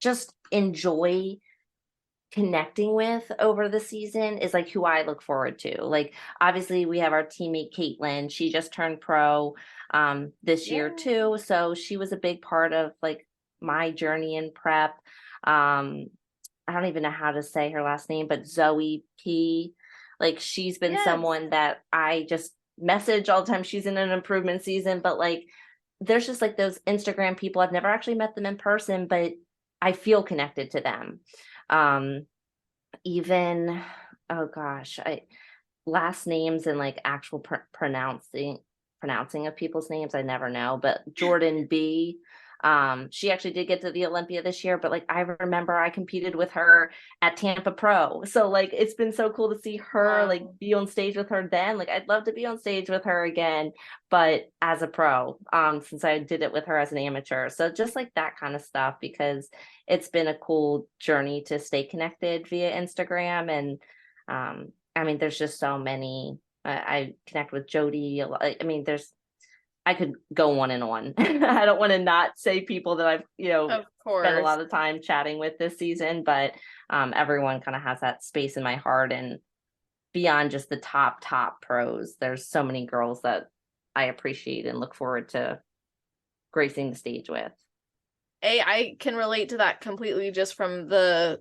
just enjoy connecting with over the season is like who I look forward to. Like, obviously we have our teammate Caitlin. She just turned pro this year too. So she was a big part of like my journey in prep. I don't even know how to say her last name, but Zoe P. Like, she's been someone that I just message all the time. She's in an improvement season, but like, there's just like those Instagram people. I've never actually met them in person, but I feel connected to them. Even, oh gosh, last names and like actual pronouncing of people's names, I never know. But Jordan B, she actually did get to the Olympia this year, but like I remember I competed with her at Tampa Pro. So like it's been so cool to see her like Wow. be on stage with her then. Like I'd love to be on stage with her again, but as a pro, since I did it with her as an amateur. So just like that kind of stuff, because it's been a cool journey to stay connected via Instagram. And I mean, there's just so many. I connect with Jody a lot. I mean, I could go on and on. I don't want to not say people that I've, Of spent a course. lot of time chatting with this season, but everyone kind of has that space in my heart. And beyond just the top pros, there's so many girls that I appreciate and look forward to gracing the stage with. I can relate to that completely just from the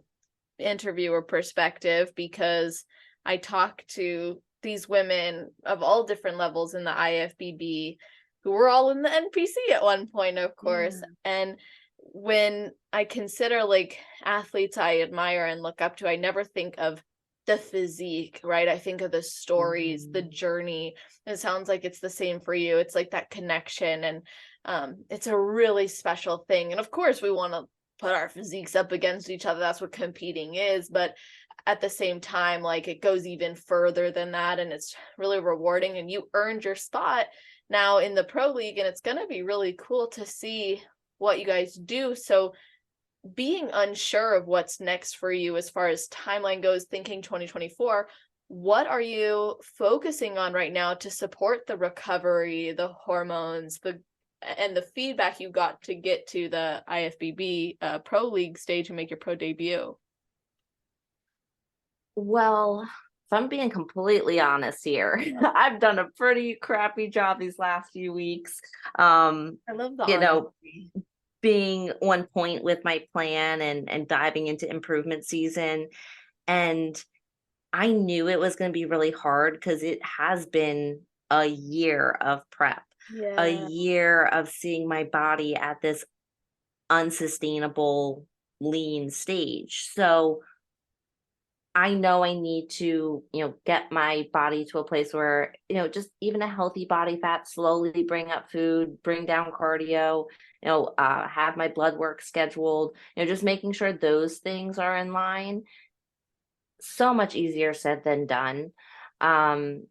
interviewer perspective, because I talk to these women of all different levels in the IFBB who were all in the NPC at one point, of course. Yeah. And when I consider like athletes I admire and look up to, I never think of the physique, right? I think of the stories, the journey. It sounds like it's the same for you. It's like that connection, and it's a really special thing. And of course, we want to put our physiques up against each other. That's what competing is. But at the same time, like it goes even further than that, and it's really rewarding. And you earned your spot now in the pro league, and it's going to be really cool to see what you guys do. So being unsure of what's next for you as far as timeline goes, thinking 2024, what are you focusing on right now to support the recovery, the hormones, and the feedback you got to get to the IFBB Pro League stage and make your pro debut? Well, if I'm being completely honest here, I've done a pretty crappy job these last few weeks. I love the You know, honesty. being on point with my plan and diving into improvement season. And I knew it was going to be really hard because it has been a year of prep, a Yeah. year of seeing my body at this unsustainable lean stage. So I know I need to, get my body to a place where, just even a healthy body fat, slowly bring up food, bring down cardio, have my blood work scheduled, just making sure those things are in line. So much easier said than done. Um,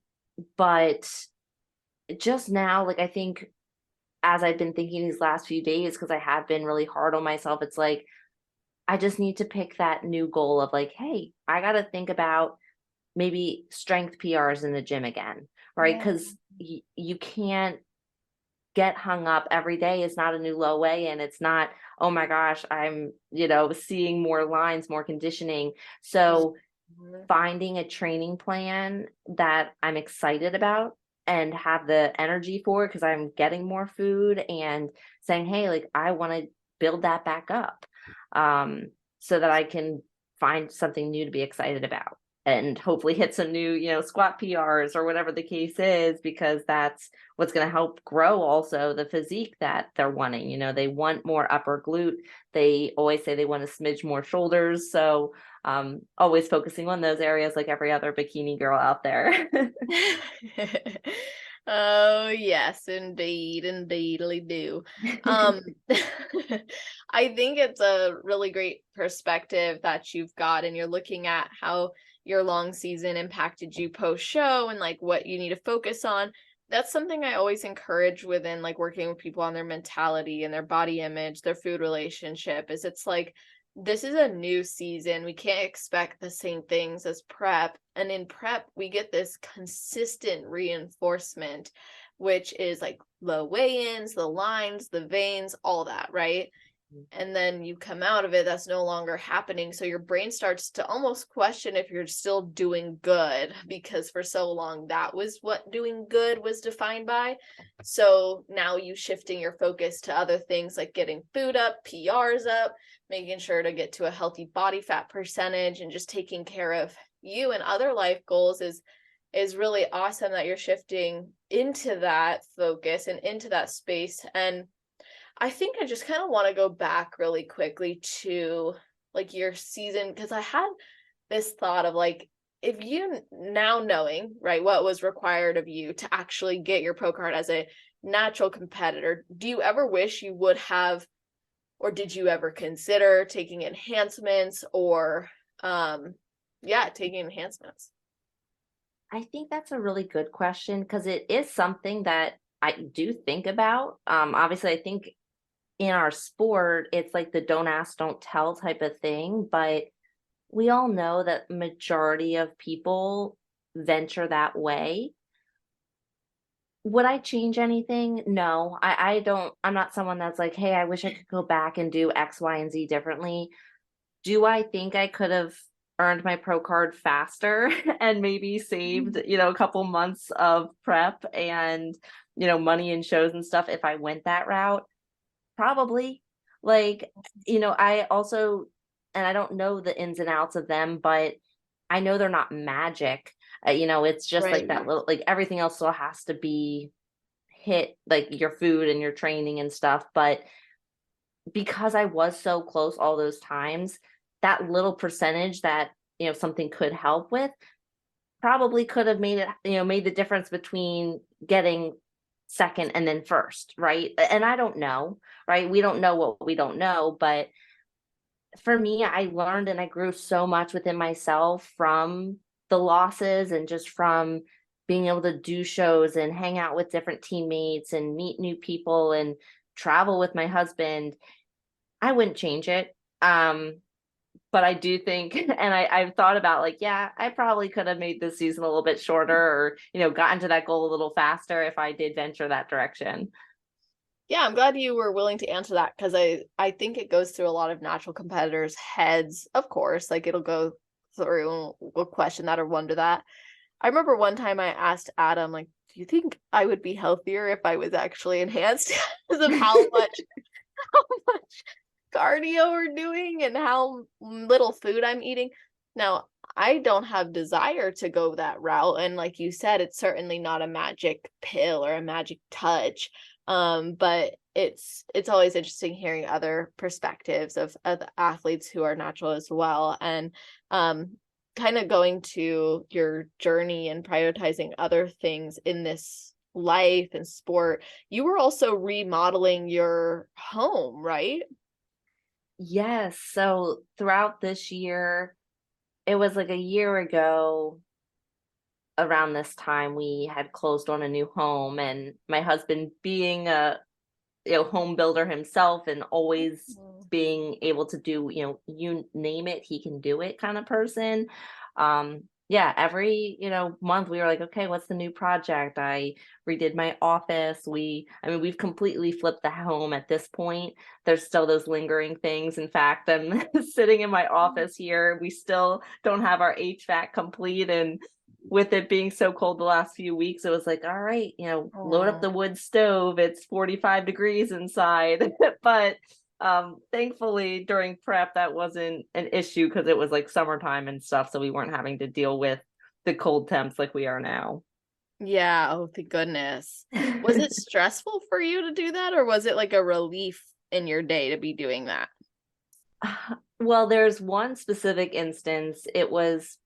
but just now, like, I think as I've been thinking these last few days, because I have been really hard on myself, it's like, I just need to pick that new goal of like, hey, I got to think about maybe strength PRs in the gym again, right? Yeah. Because you can't get hung up every day. It's not a new low way, and it's not, oh my gosh, I'm, seeing more lines, more conditioning. So Mhm. finding a training plan that I'm excited about and have the energy for, because I'm getting more food, and saying, hey, like I want to build that back up, so that I can find something new to be excited about and hopefully hit some new, squat PRs or whatever the case is, because that's what's going to help grow also the physique that they're wanting. They want more upper glute. They always say they want a smidge more shoulders. So always focusing on those areas like every other bikini girl out there. Oh, yes, indeed, indeedly do. Um, I think it's a really great perspective that you've got, and you're looking at how your long season impacted you post show and like what you need to focus on. That's something I always encourage within like working with people on their mentality and their body image, their food relationship, is it's like this is a new season. We can't expect the same things as prep. And in prep, we get this consistent reinforcement, which is like the weigh-ins, the lines, the veins, all that, right? And then you come out of it, that's no longer happening. So your brain starts to almost question if you're still doing good, because for so long that was what doing good was defined by. So now you shifting your focus to other things like getting food up, PRs up, making sure to get to a healthy body fat percentage, and just taking care of you and other life goals is really awesome that you're shifting into that focus and into that space. And I think I just kind of want to go back really quickly to like your season, because I had this thought of like if you now knowing, right, what was required of you to actually get your pro card as a natural competitor, do you ever wish you would have, or did you ever consider taking enhancements or, taking enhancements? I think that's a really good question because it is something that I do think about. Obviously, I think in our sport, it's like the don't ask, don't tell type of thing, but we all know that majority of people venture that way. Would I change anything? No, I don't. I'm not someone that's like, hey, I wish I could go back and do X, Y, and Z differently. Do I think I could have earned my pro card faster and maybe saved, a couple months of prep and, money and shows and stuff if I went that route? Probably. Like, I also, and I don't know the ins and outs of them, but I know they're not magic. It's just like Right. that little, like everything else still has to be hit, like your food and your training and stuff. But because I was so close all those times, that little percentage that, something could help with probably could have made it, made the difference between getting second and then first, right? And I don't know, right? We don't know what we don't know, but for me, I learned and I grew so much within myself from the losses and just from being able to do shows and hang out with different teammates and meet new people and travel with my husband. I wouldn't change it. But I do think, and I've thought about like, yeah, I probably could have made this season a little bit shorter or, gotten to that goal a little faster if I did venture that direction. Yeah, I'm glad you were willing to answer that because I think it goes through a lot of natural competitors' heads, of course. Like it'll go through, we'll question that or wonder that. I remember one time I asked Adam, like, do you think I would be healthier if I was actually enhanced because of how much cardio we're doing and how little food I'm eating? Now, I don't have desire to go that route. And like you said, it's certainly not a magic pill or a magic touch. But it's always interesting hearing other perspectives of athletes who are natural as well. And kind of going to your journey and prioritizing other things in this life and sport, you were also remodeling your home, right? Yes. So throughout this year, it was like a year ago around this time, we had closed on a new home, and my husband being a home builder himself and always being able to do, you name it, he can do it kind of person. Yeah, every, month we were like, okay, what's the new project? I redid my office. We've completely flipped the home at this point. There's still those lingering things. In fact, I'm sitting in my office here. We still don't have our HVAC complete, and with it being so cold the last few weeks, it was like, all right, load up the wood stove. It's 45 degrees inside. But thankfully during prep, that wasn't an issue because it was like summertime and stuff. So we weren't having to deal with the cold temps like we are now. Yeah. Oh, thank goodness. Was it stressful for you to do that, or was it like a relief in your day to be doing that? Well, there's one specific instance. It was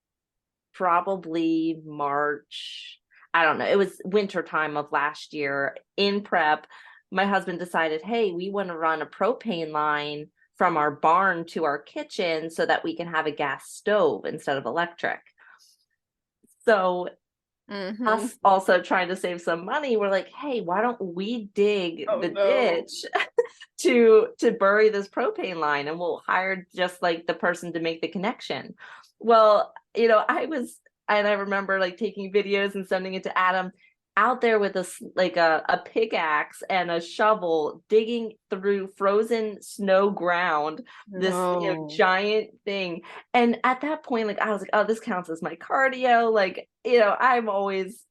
probably March. I don't know. It was winter time of last year in prep. My husband decided, hey, we want to run a propane line from our barn to our kitchen so that we can have a gas stove instead of electric. So us also trying to save some money, we're like, hey, why don't we dig the ditch to bury this propane line, and we'll hire just like the person to make the connection. Well, I remember like taking videos and sending it to Adam, out there with a pickaxe and a shovel digging through frozen snow ground, this giant thing. And at that point, like I was like, oh, this counts as my cardio. Like, I'm always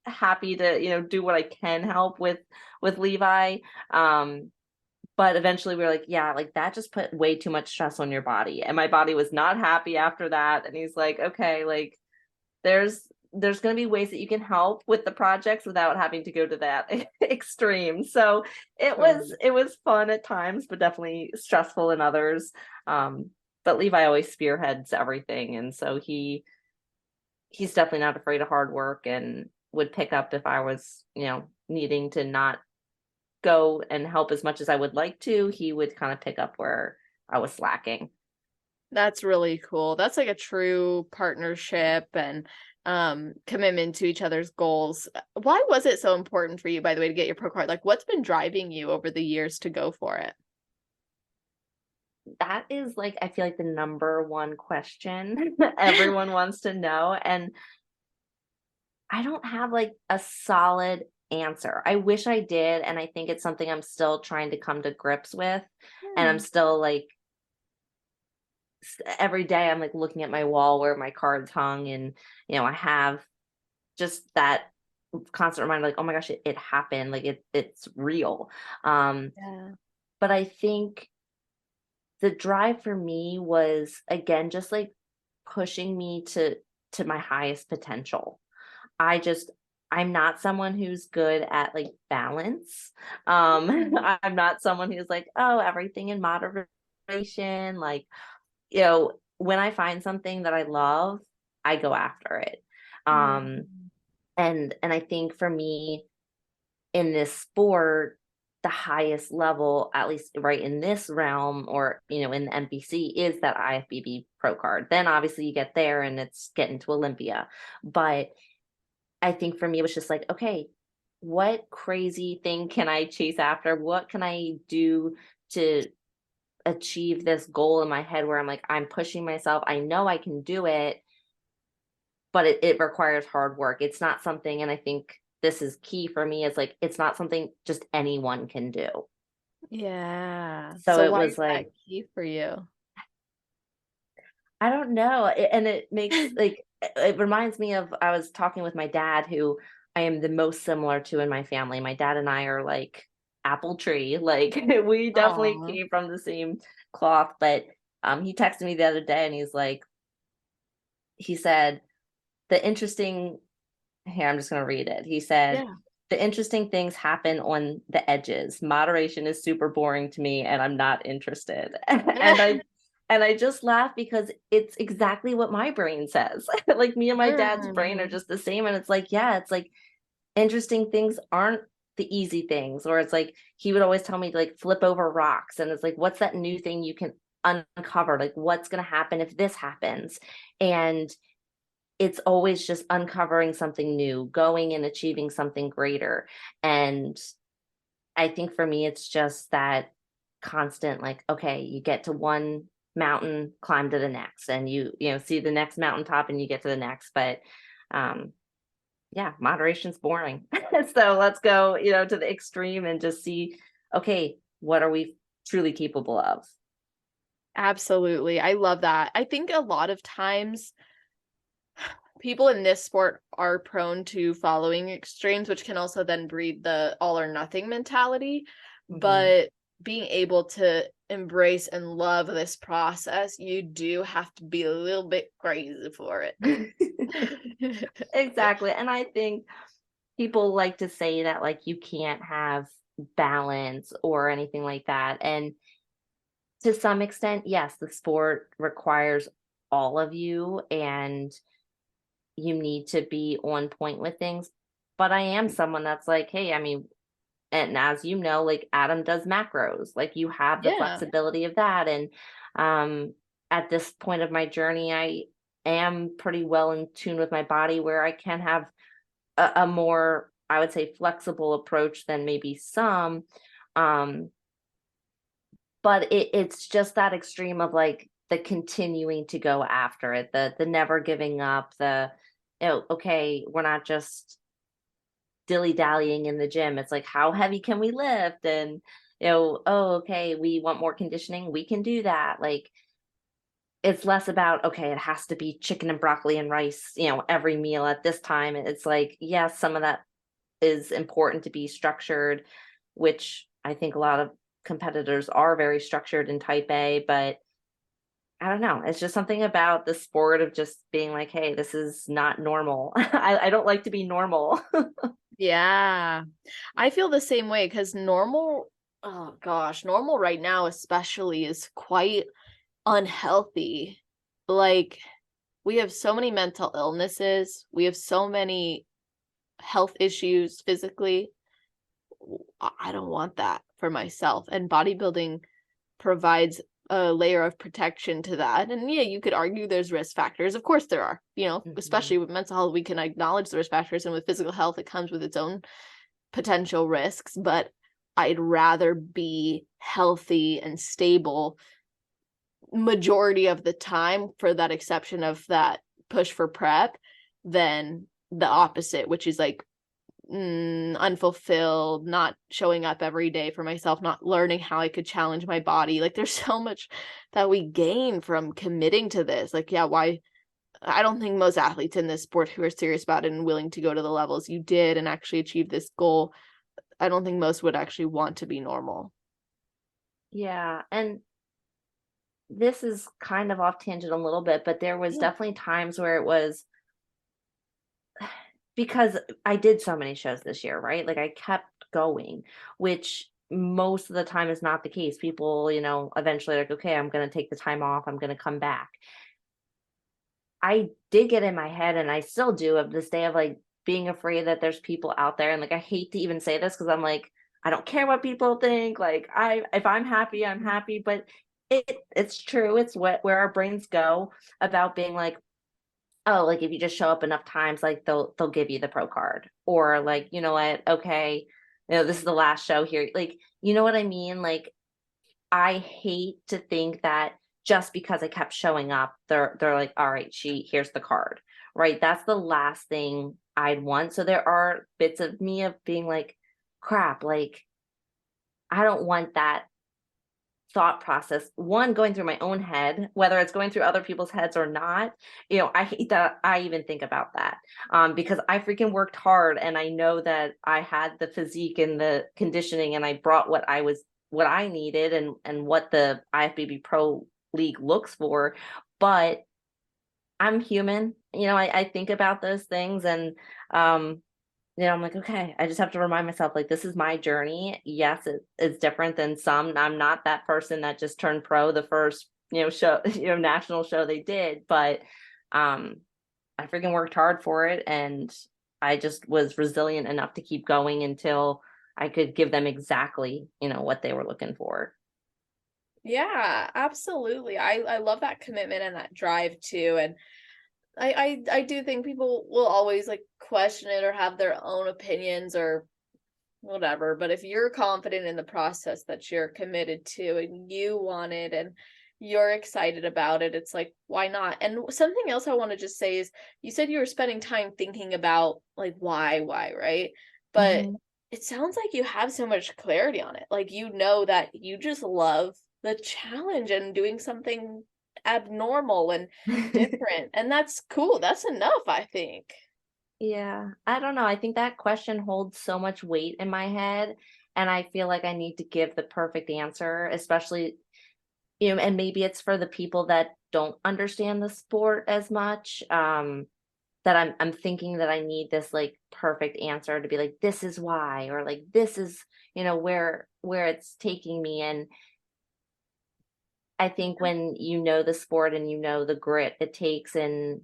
happy to, do what I can help with Levi. But eventually we were like, yeah, like that just put way too much stress on your body. And my body was not happy after that. And he's like, okay, like there's going to be ways that you can help with the projects without having to go to that extreme. So it was fun at times, but definitely stressful in others. But Levi always spearheads everything. And so he he's definitely not afraid of hard work and would pick up if I was, needing to not go and help as much as I would like to. He would kind of pick up where I was slacking. That's really cool. That's like a true partnership and commitment to each other's goals. Why was it so important for you, by the way, to get your pro card? Like, what's been driving you over the years to go for it? That is like, I feel like the number one question everyone wants to know. And I don't have like a solid answer. I wish I did. And I think it's something I'm still trying to come to grips with. And I'm Hmm. still like, every day I'm like looking at my wall where my cards hung, and, I have just that constant reminder, like, oh my gosh, it happened. Like it's real. Um, Yeah. but I think the drive for me was, again, just like pushing me to my highest potential. I just I'm not someone who's good at like balance. Mhm. I'm not someone who's like, oh, everything in moderation. Like, when I find something that I love, I go after it. Um, Mhm. and I think for me, in this sport, the highest level, at least right in this realm, or in the NPC, is that IFBB Pro card. Then obviously you get there and it's getting to Olympia. But I think for me it was just like, okay, what crazy thing can I chase after? What can I do to achieve this goal in my head where I'm like, I'm pushing myself. I know I can do it, but it requires hard work. It's not something, and I think this is key for me, is like, it's not something just anyone can do. Yeah. So So it why was is that like, key for you? I don't know. And it makes like, it reminds me of, I was talking with my dad, who I am the most similar to in my family. My dad and I are like apple tree. Like we definitely Aw. came from the same cloth. But he texted me the other day and he said, the interesting here, I'm just going to read it. He said, Yeah. the interesting things happen on the edges. Moderation is super boring to me and I'm not interested. And I just laugh because it's exactly what my brain says. Like, me and my dad's brain are Mm. just the same. And it's like, yeah, it's like, interesting things aren't the easy things. Or it's like, he would always tell me to like flip over rocks. And it's like, what's that new thing you can uncover? Like, what's going to happen if this happens? And it's always just uncovering something new, going and achieving something greater. And I think for me, it's just that constant, like, okay, you get to one mountain, climb to the next, and you see the next mountaintop and you get to the next. But um, yeah, moderation's boring. So let's go, to the extreme and just see, okay, what are we truly capable of? Absolutely. I love that. I think a lot of times people in this sport are prone to following extremes, which can also then breed the all or nothing mentality. Mhm. But being able to embrace and love this process, you do have to be a little bit crazy for it. Exactly. And I think people like to say that, like, you can't have balance or anything like that. And to some extent, yes, the sport requires all of you, and you need to be on point with things. But I am someone that's like, hey, I mean, and as you know, like, Adam does macros, like, you have the Yeah. flexibility of that. And um, at this point of my journey, I am pretty well in tune with my body, where I can have a more, I would say, flexible approach than maybe some. Um, but it's just that extreme of like the continuing to go after it, the never giving up, okay, we're not just dilly dallying in the gym. It's like, how heavy can we lift? And oh, okay, we want more conditioning, we can do that. Like, it's less about, okay, it has to be chicken and broccoli and rice, every meal at this time. It's like, yes, some of that is important to be structured, which I think a lot of competitors are very structured in type A. But I don't know. It's just something about the sport of just being like, hey, this is not normal. I don't like to be normal. Yeah. I feel the same way because normal, oh gosh, normal right now especially is quite unhealthy. Like we have so many mental illnesses. We have so many health issues physically. I don't want that for myself. And bodybuilding provides a layer of protection to that. And yeah, you could argue there's risk factors. Of course there are, Mhm. especially with mental health, we can acknowledge the risk factors, and with physical health, it comes with its own potential risks, but I'd rather be healthy and stable majority of the time, for that exception of that push for prep, than the opposite, which is like unfulfilled, not showing up every day for myself, not learning how I could challenge my body. Like there's so much that we gain from committing to this. Like, yeah, why? I don't think most athletes in this sport who are serious about it and willing to go to the levels you did and actually achieve this goal, I don't think most would actually want to be normal. Yeah, and this is kind of off tangent a little bit, but there was Yeah. definitely times where it was because I did so many shows this year, right? Like I kept going, which most of the time is not the case. People, eventually like, okay, I'm going to take the time off. I'm going to come back. I did get in my head, and I still do, of this day of like being afraid that there's people out there. And like, I hate to even say this because I'm like, I don't care what people think. Like, if I'm happy, I'm happy. But it's true. It's where our brains go about being like, oh, like if you just show up enough times, like they'll give you the pro card, or like, you know what, okay, this is the last show here. Like, you know what I mean? Like, I hate to think that just because I kept showing up, they're like, all right, here's the card. Right. That's the last thing I'd want. So there are bits of me of being like, crap, like I don't want that thought process, one, going through my own head, whether it's going through other people's heads or not. I hate that I even think about that, because I freaking worked hard, and I know that I had the physique and the conditioning, and I brought what I needed, and what the IFBB Pro League looks for. But I'm human. I think about those things, and I'm like, okay, I just have to remind myself, like, this is my journey. Yes, it's different than some. I'm not that person that just turned pro the first, show, national show they did, but um, I freaking worked hard for it, and I just was resilient enough to keep going until I could give them exactly, what they were looking for. Yeah, absolutely. I love that commitment and that drive too. And I do think people will always like question it or have their own opinions or whatever. But if you're confident in the process that you're committed to and you want it and you're excited about it, it's like, why not? And something else I want to just say is you said you were spending time thinking about like why, right? But Hmm. it sounds like you have so much clarity on it. Like you know that you just love the challenge and doing something abnormal and different. And that's cool. That's enough, I think. Yeah, I don't know. I think that question holds so much weight in my head, and I feel like I need to give the perfect answer, especially, and maybe it's for the people that don't understand the sport as much. That I'm thinking that I need this like perfect answer to be like, this is why, or like this is, where it's taking me. And I think when you know the sport and you know the grit it takes, and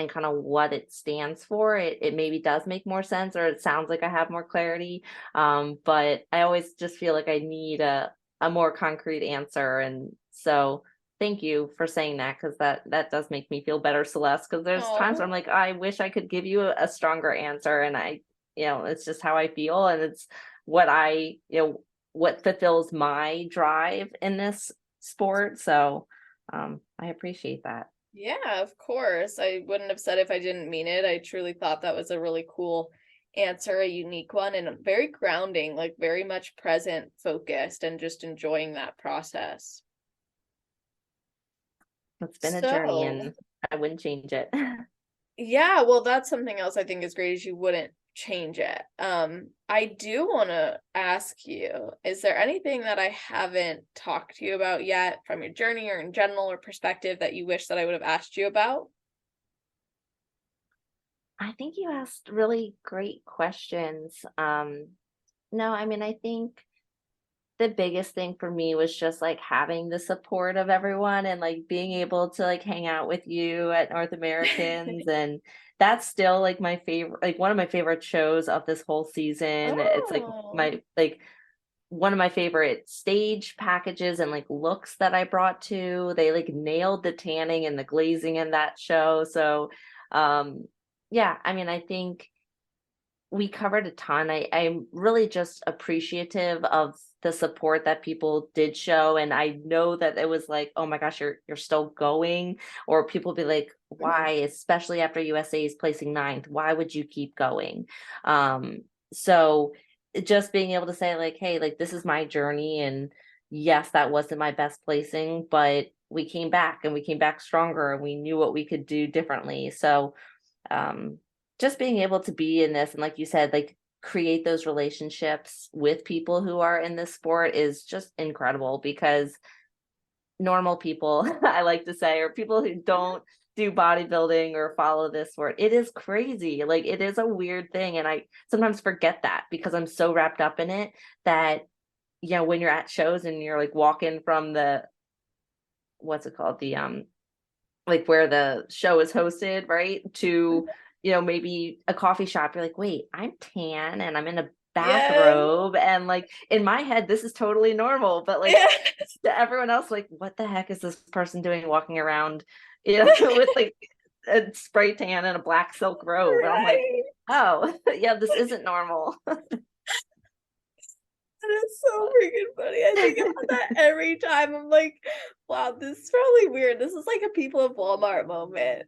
kind of what it stands for, it maybe does make more sense, or it sounds like I have more clarity. But I always just feel like I need a more concrete answer. And so thank you for saying that, because that does make me feel better, Celeste, because there's times where I'm Oh, like, I wish I could give you a stronger answer, and it's just how I feel, and it's what what fulfills my drive in this sport. So I appreciate that. yeah, of course. I wouldn't have said if I didn't mean it. I truly thought that was a really cool answer, a unique one, and very grounding, like very much present focused and just enjoying that process. It's been a journey, So, and I wouldn't change it. yeah, well, that's something else I think is great is you wouldn't change it. I do want to ask you, is there anything that I haven't talked to you about yet from your journey or in general or perspective that you wish that I would have asked you about? I think you asked really great questions. No, I mean, I think the biggest thing for me was just like having the support of everyone and like being able to like hang out with you at North Americans. And that's still like my favorite, like one of my favorite shows of this whole season. It's like Oh. my, like one of my favorite stage packages and like looks that I brought to. They like nailed the tanning and the glazing in that show. So, yeah, I mean, I think we covered a ton. I'm really just appreciative of the support that people did show. And I know that it was like, oh my gosh, you're still going. Or people be like, why, especially after USA is placing ninth, why would you keep going? So just being able to say, like, hey, like this is my journey. And yes, that wasn't my best placing, but we came back and we came back stronger and we knew what we could do differently. So um just being able to be in this and like you said, like create those relationships with people who are in this sport is just incredible because normal people, I like to say, or people who don't do bodybuilding or follow this sport, it is crazy. Like it is a weird thing. And I sometimes forget that because I'm so wrapped up in it that, you know, when you're at shows and you're like walking from the, what's it called? The, like where the show is hosted, right? To, you know, maybe a coffee shop. You're like, wait, I'm tan and I'm in a Yeah. bathrobe. And like in my head, this is totally normal. But like Yeah. to everyone else, like, what the heck is this person doing walking around, you know, with like a spray tan and a black silk robe? And I'm like, Right. oh, yeah, this isn't normal. That is so freaking funny. I think about that every time. I'm like, wow, this is really weird. This is like a people of Walmart moment.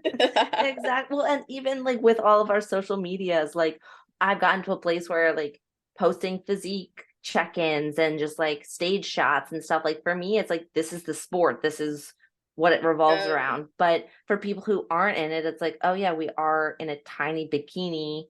Exactly. Well, and even like with all of our social medias, like I've gotten to a place where like posting physique check-ins and just like stage shots and stuff. Like for me, it's like this is the sport. This is what it revolves Yeah. around. But for people who aren't in it, it's like, oh yeah, we are in a tiny bikini,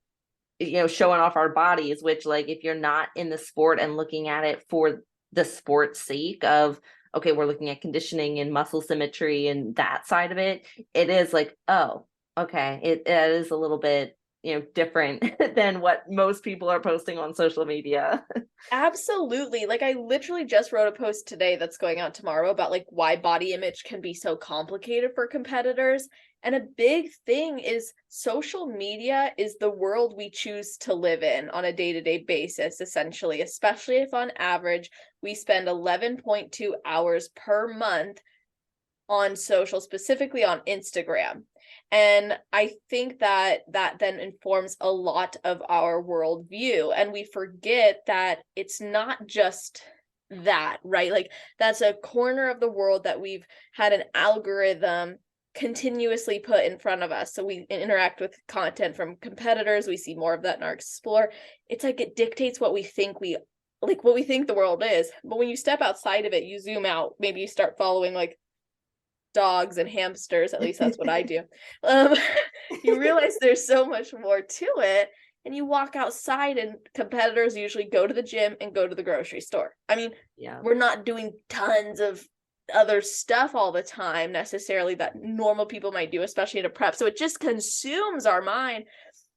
you know, showing off our bodies, which like if you're not in the sport and looking at it for the sport's sake of, okay, we're looking at conditioning and muscle symmetry and that side of it, it is like, oh, okay, it is a little bit, you know, different than what most people are posting on social media. Absolutely. Like I literally just wrote a post today that's going out tomorrow about like why body image can be so complicated for competitors. And a big thing is social media is the world we choose to live in on a day-to-day basis, essentially, especially if on average we spend 11.2 hours per month on social, specifically on Instagram. And I think that that then informs a lot of our worldview. And we forget that it's not just that, right? Like that's a corner of the world that we've had an algorithm continuously put in front of us. So we interact with content from competitors. We see more of that in our explore. It's like it dictates what we think what we think the world is. But when you step outside of it, you zoom out, maybe you start following like dogs and hamsters, at least that's what I do. Um, you realize there's so much more to it, and you walk outside, and competitors usually go to the gym and go to the grocery store. I mean, Yeah, we're not doing tons of other stuff all the time necessarily that normal people might do, especially at a prep. So it just consumes our mind,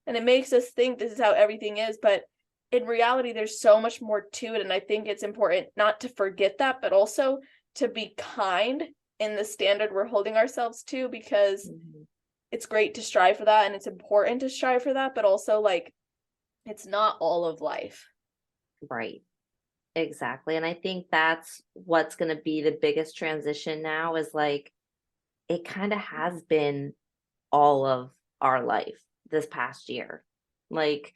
and it makes us think this is how everything is. But in reality, there's so much more to it, and I think it's important not to forget that, but also to be kind in the standard we're holding ourselves to, because it's great to strive for that and it's important to strive for that, but also like it's not all of life. right. Exactly. And I think that's what's going to be the biggest transition now is like it kind of has been all of our life this past year. Like,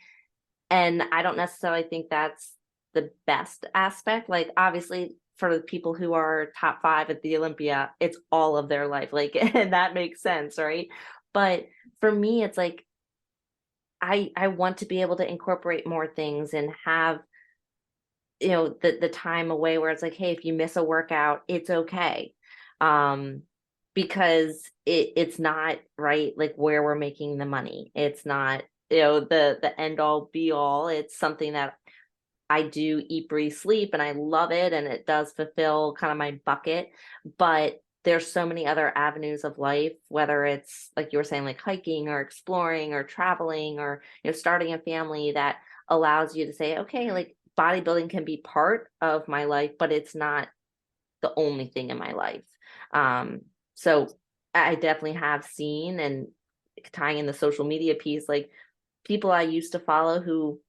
and I don't necessarily think that's the best aspect. Like, obviously, for the people who are top five at the Olympia, it's all of their life. Like, and that makes sense, right? But for me, it's like I want to be able to incorporate more things and have, you know, the time away where it's like, hey, if you miss a workout, it's okay. Um, because it's not right, like where we're making the money. It's not, you know, the end all be all. It's something that I do eat, breathe, sleep, and I love it, and it does fulfill kind of my bucket. But there's so many other avenues of life, whether it's like you were saying, like hiking or exploring or traveling or, you know, starting a family that allows you to say, okay, like bodybuilding can be part of my life, but it's not the only thing in my life. So I definitely have seen, and tying in the social media piece, like people I used to follow who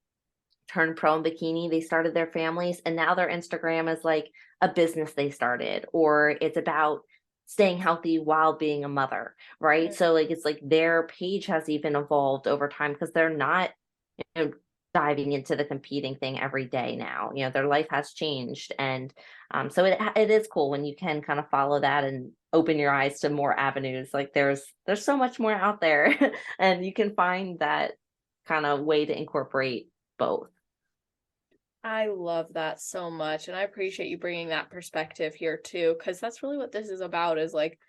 turned pro in bikini, they started their families, and now their Instagram is like a business they started, or it's about staying healthy while being a mother, right? So like it's like their page has even evolved over time because they're not, you know, diving into the competing thing every day now. You know, their life has changed, and so it is cool when you can kind of follow that and open your eyes to more avenues. Like there's so much more out there, and you can find that kind of way to incorporate both. I love that so much. And I appreciate you bringing that perspective here too, because that's really what this is about, is like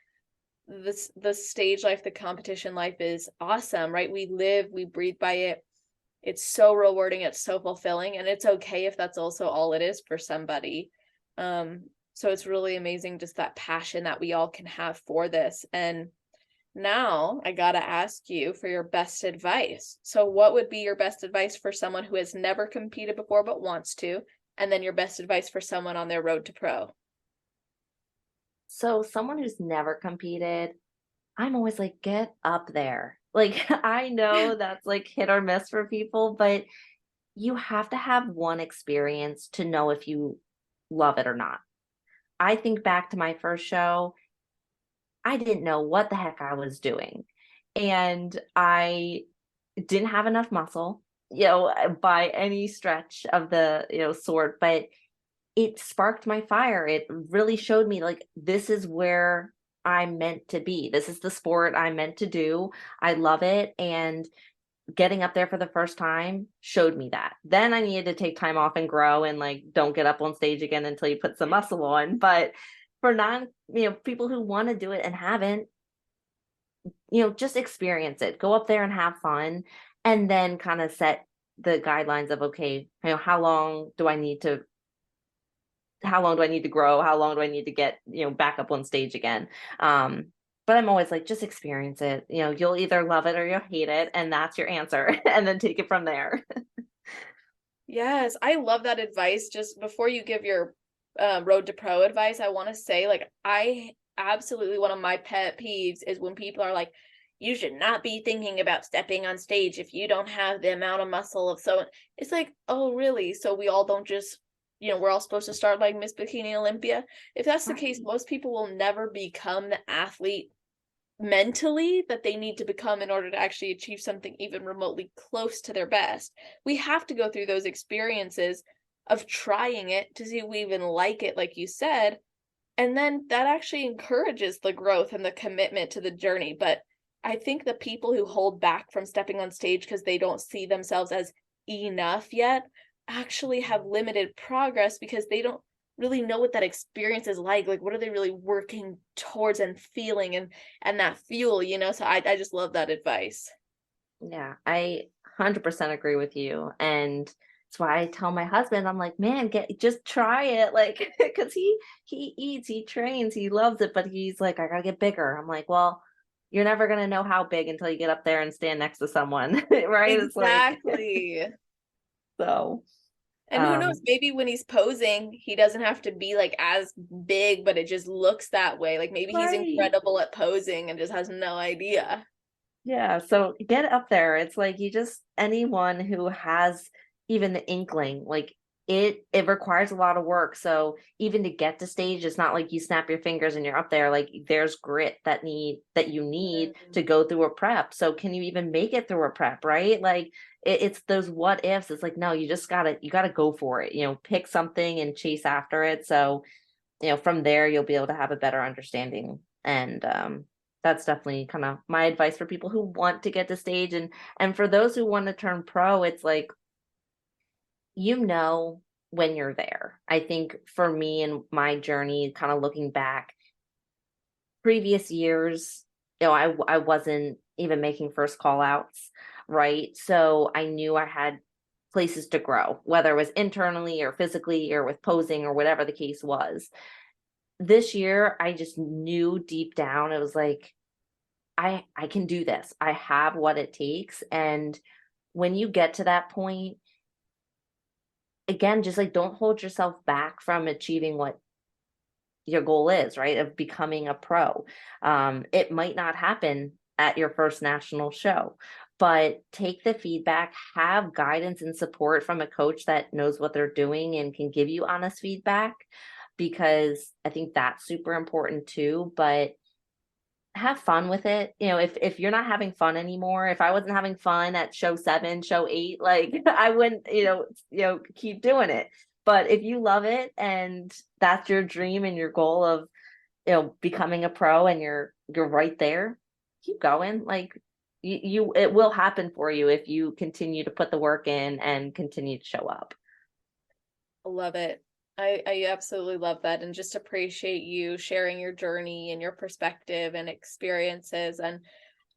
the stage life, the competition life is awesome, right? We live, we breathe by it. It's so rewarding, it's so fulfilling, and it's okay if that's also all it is for somebody. So it's really amazing just that passion that we all can have for this. And now I gotta ask you for your best advice. So what would be your best advice for someone who has never competed before but wants to? And then your best advice for someone on their road to pro? So someone who's never competed, I'm always like, get up there. Like I know that's like hit or miss for people, but you have to have one experience to know if you love it or not. I think back to my first show, I didn't know what the heck I was doing. And I didn't have enough muscle, by any stretch of the, sort, but it sparked my fire. It really showed me like this is where I'm meant to be. This is the sport I'm meant to do. I love it. And getting up there for the first time showed me that. Then I needed to take time off and grow, and like don't get up on stage again until you put some muscle on. But for people who want to do it and haven't, just experience it. Go up there and have fun, and then kind of set the guidelines of, okay, how long do I need to grow? How long do I need to get, back up on stage again? But I'm always like, just experience it. You'll either love it or you'll hate it, and that's your answer. And then take it from there. Yes, I love that advice. Just before you give your road to pro advice, I want to say, like, I absolutely, one of my pet peeves is when people are like, you should not be thinking about stepping on stage if you don't have the amount of muscle of so. It's like, oh, really? So we all don't just, we're all supposed to start like Miss Bikini Olympia. If that's the case, most people will never become the athlete mentally that they need to become in order to actually achieve something even remotely close to their best. We have to go through those experiences of trying it to see if we even like it, like you said. And then that actually encourages the growth and the commitment to the journey. But I think the people who hold back from stepping on stage because they don't see themselves as enough yet actually have limited progress because they don't really know what that experience is like what are they really working towards and feeling, and that fuel, so I just love that advice. Yeah, I 100% agree with you. And that's why I tell my husband, I'm like, man, just try it. Like, because he eats, he trains, he loves it, but he's like, I gotta get bigger. I'm like, well, you're never gonna know how big until you get up there and stand next to someone, right? It's like, Exactly. so And who knows, maybe when he's posing, he doesn't have to be like as big, but it just looks that way. Like maybe he's right. incredible at posing and just has no idea. Yeah, so get up there. It's like anyone who has even the inkling, like it requires a lot of work. So even to get to stage, it's not like you snap your fingers and you're up there. Like there's grit that you need to go through a prep. So can you even make it through a prep, right? Like it's those what ifs. It's like, no, you gotta go for it. Pick something and chase after it. So, from there you'll be able to have a better understanding. And that's definitely kind of my advice for people who want to get to stage, and for those who want to turn pro, it's like, when you're there. I think for me and my journey, kind of looking back, previous years, I wasn't even making first call outs, right? So I knew I had places to grow, whether it was internally or physically or with posing or whatever the case was. This year, I just knew deep down, it was like, I can do this. I have what it takes. And when you get to that point, again, just like don't hold yourself back from achieving what your goal is, right? Of becoming a pro. It might not happen at your first national show, but take the feedback, have guidance and support from a coach that knows what they're doing and can give you honest feedback, because I think that's super important too. But have fun with it. You know, if you're not having fun anymore, if I wasn't having fun at show 7, show 8, like I wouldn't, keep doing it. But if you love it and that's your dream and your goal of, becoming a pro, and you're right there, keep going. Like it will happen for you if you continue to put the work in and continue to show up. Love it. I absolutely love that, and just appreciate you sharing your journey and your perspective and experiences. And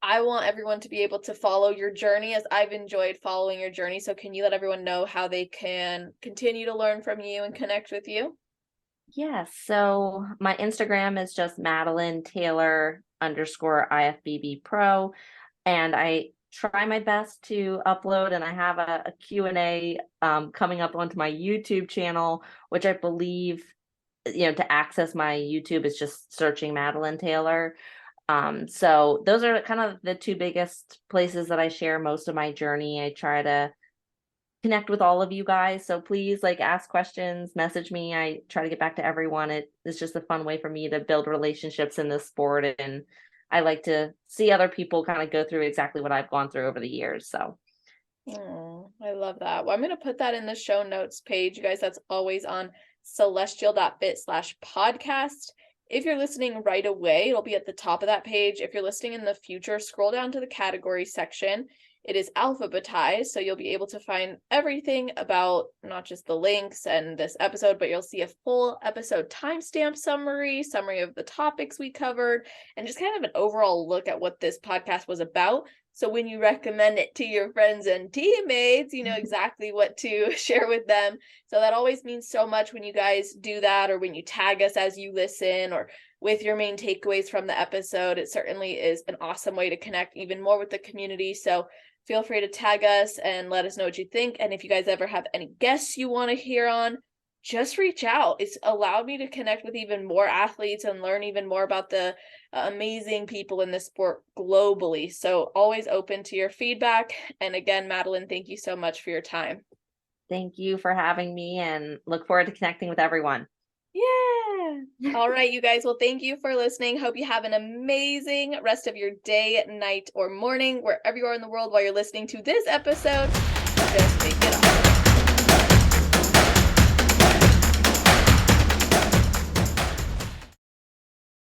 I want everyone to be able to follow your journey as I've enjoyed following your journey. So can you let everyone know how they can continue to learn from you and connect with you? Yes. So my Instagram is just MadelynTaylor _ IFBB Pro. And I try my best to upload, and I have a Q&A coming up onto my YouTube channel, which I believe, to access my YouTube is just searching MadelynTaylor. So those are kind of the two biggest places that I share most of my journey. I try to connect with all of you guys. So please, like, ask questions, message me. I try to get back to everyone. It's just a fun way for me to build relationships in this sport, and I like to see other people kind of go through exactly what I've gone through over the years. So I love that. Well, I'm going to put that in the show notes page, you guys. That's always on celestial.fit/podcast. If you're listening right away, it'll be at the top of that page. If you're listening in the future, scroll down to the category section. It is alphabetized, so you'll be able to find everything about not just the links and this episode, but you'll see a full episode timestamp summary of the topics we covered, and just kind of an overall look at what this podcast was about. So when you recommend it to your friends and teammates, you know exactly what to share with them. So that always means so much when you guys do that, or when you tag us as you listen, or with your main takeaways from the episode. It certainly is an awesome way to connect even more with the community. So feel free to tag us and let us know what you think. And if you guys ever have any guests you want to hear on, just reach out. It's allowed me to connect with even more athletes and learn even more about the amazing people in this sport globally. So always open to your feedback. And again, Madelyn, thank you so much for your time. thank you for having me, and look forward to connecting with everyone. Yeah. All right, you guys. Well, thank you for listening. Hope you have an amazing rest of your day, night, or morning, wherever you are in the world while you're listening to this episode. Just make it awesome.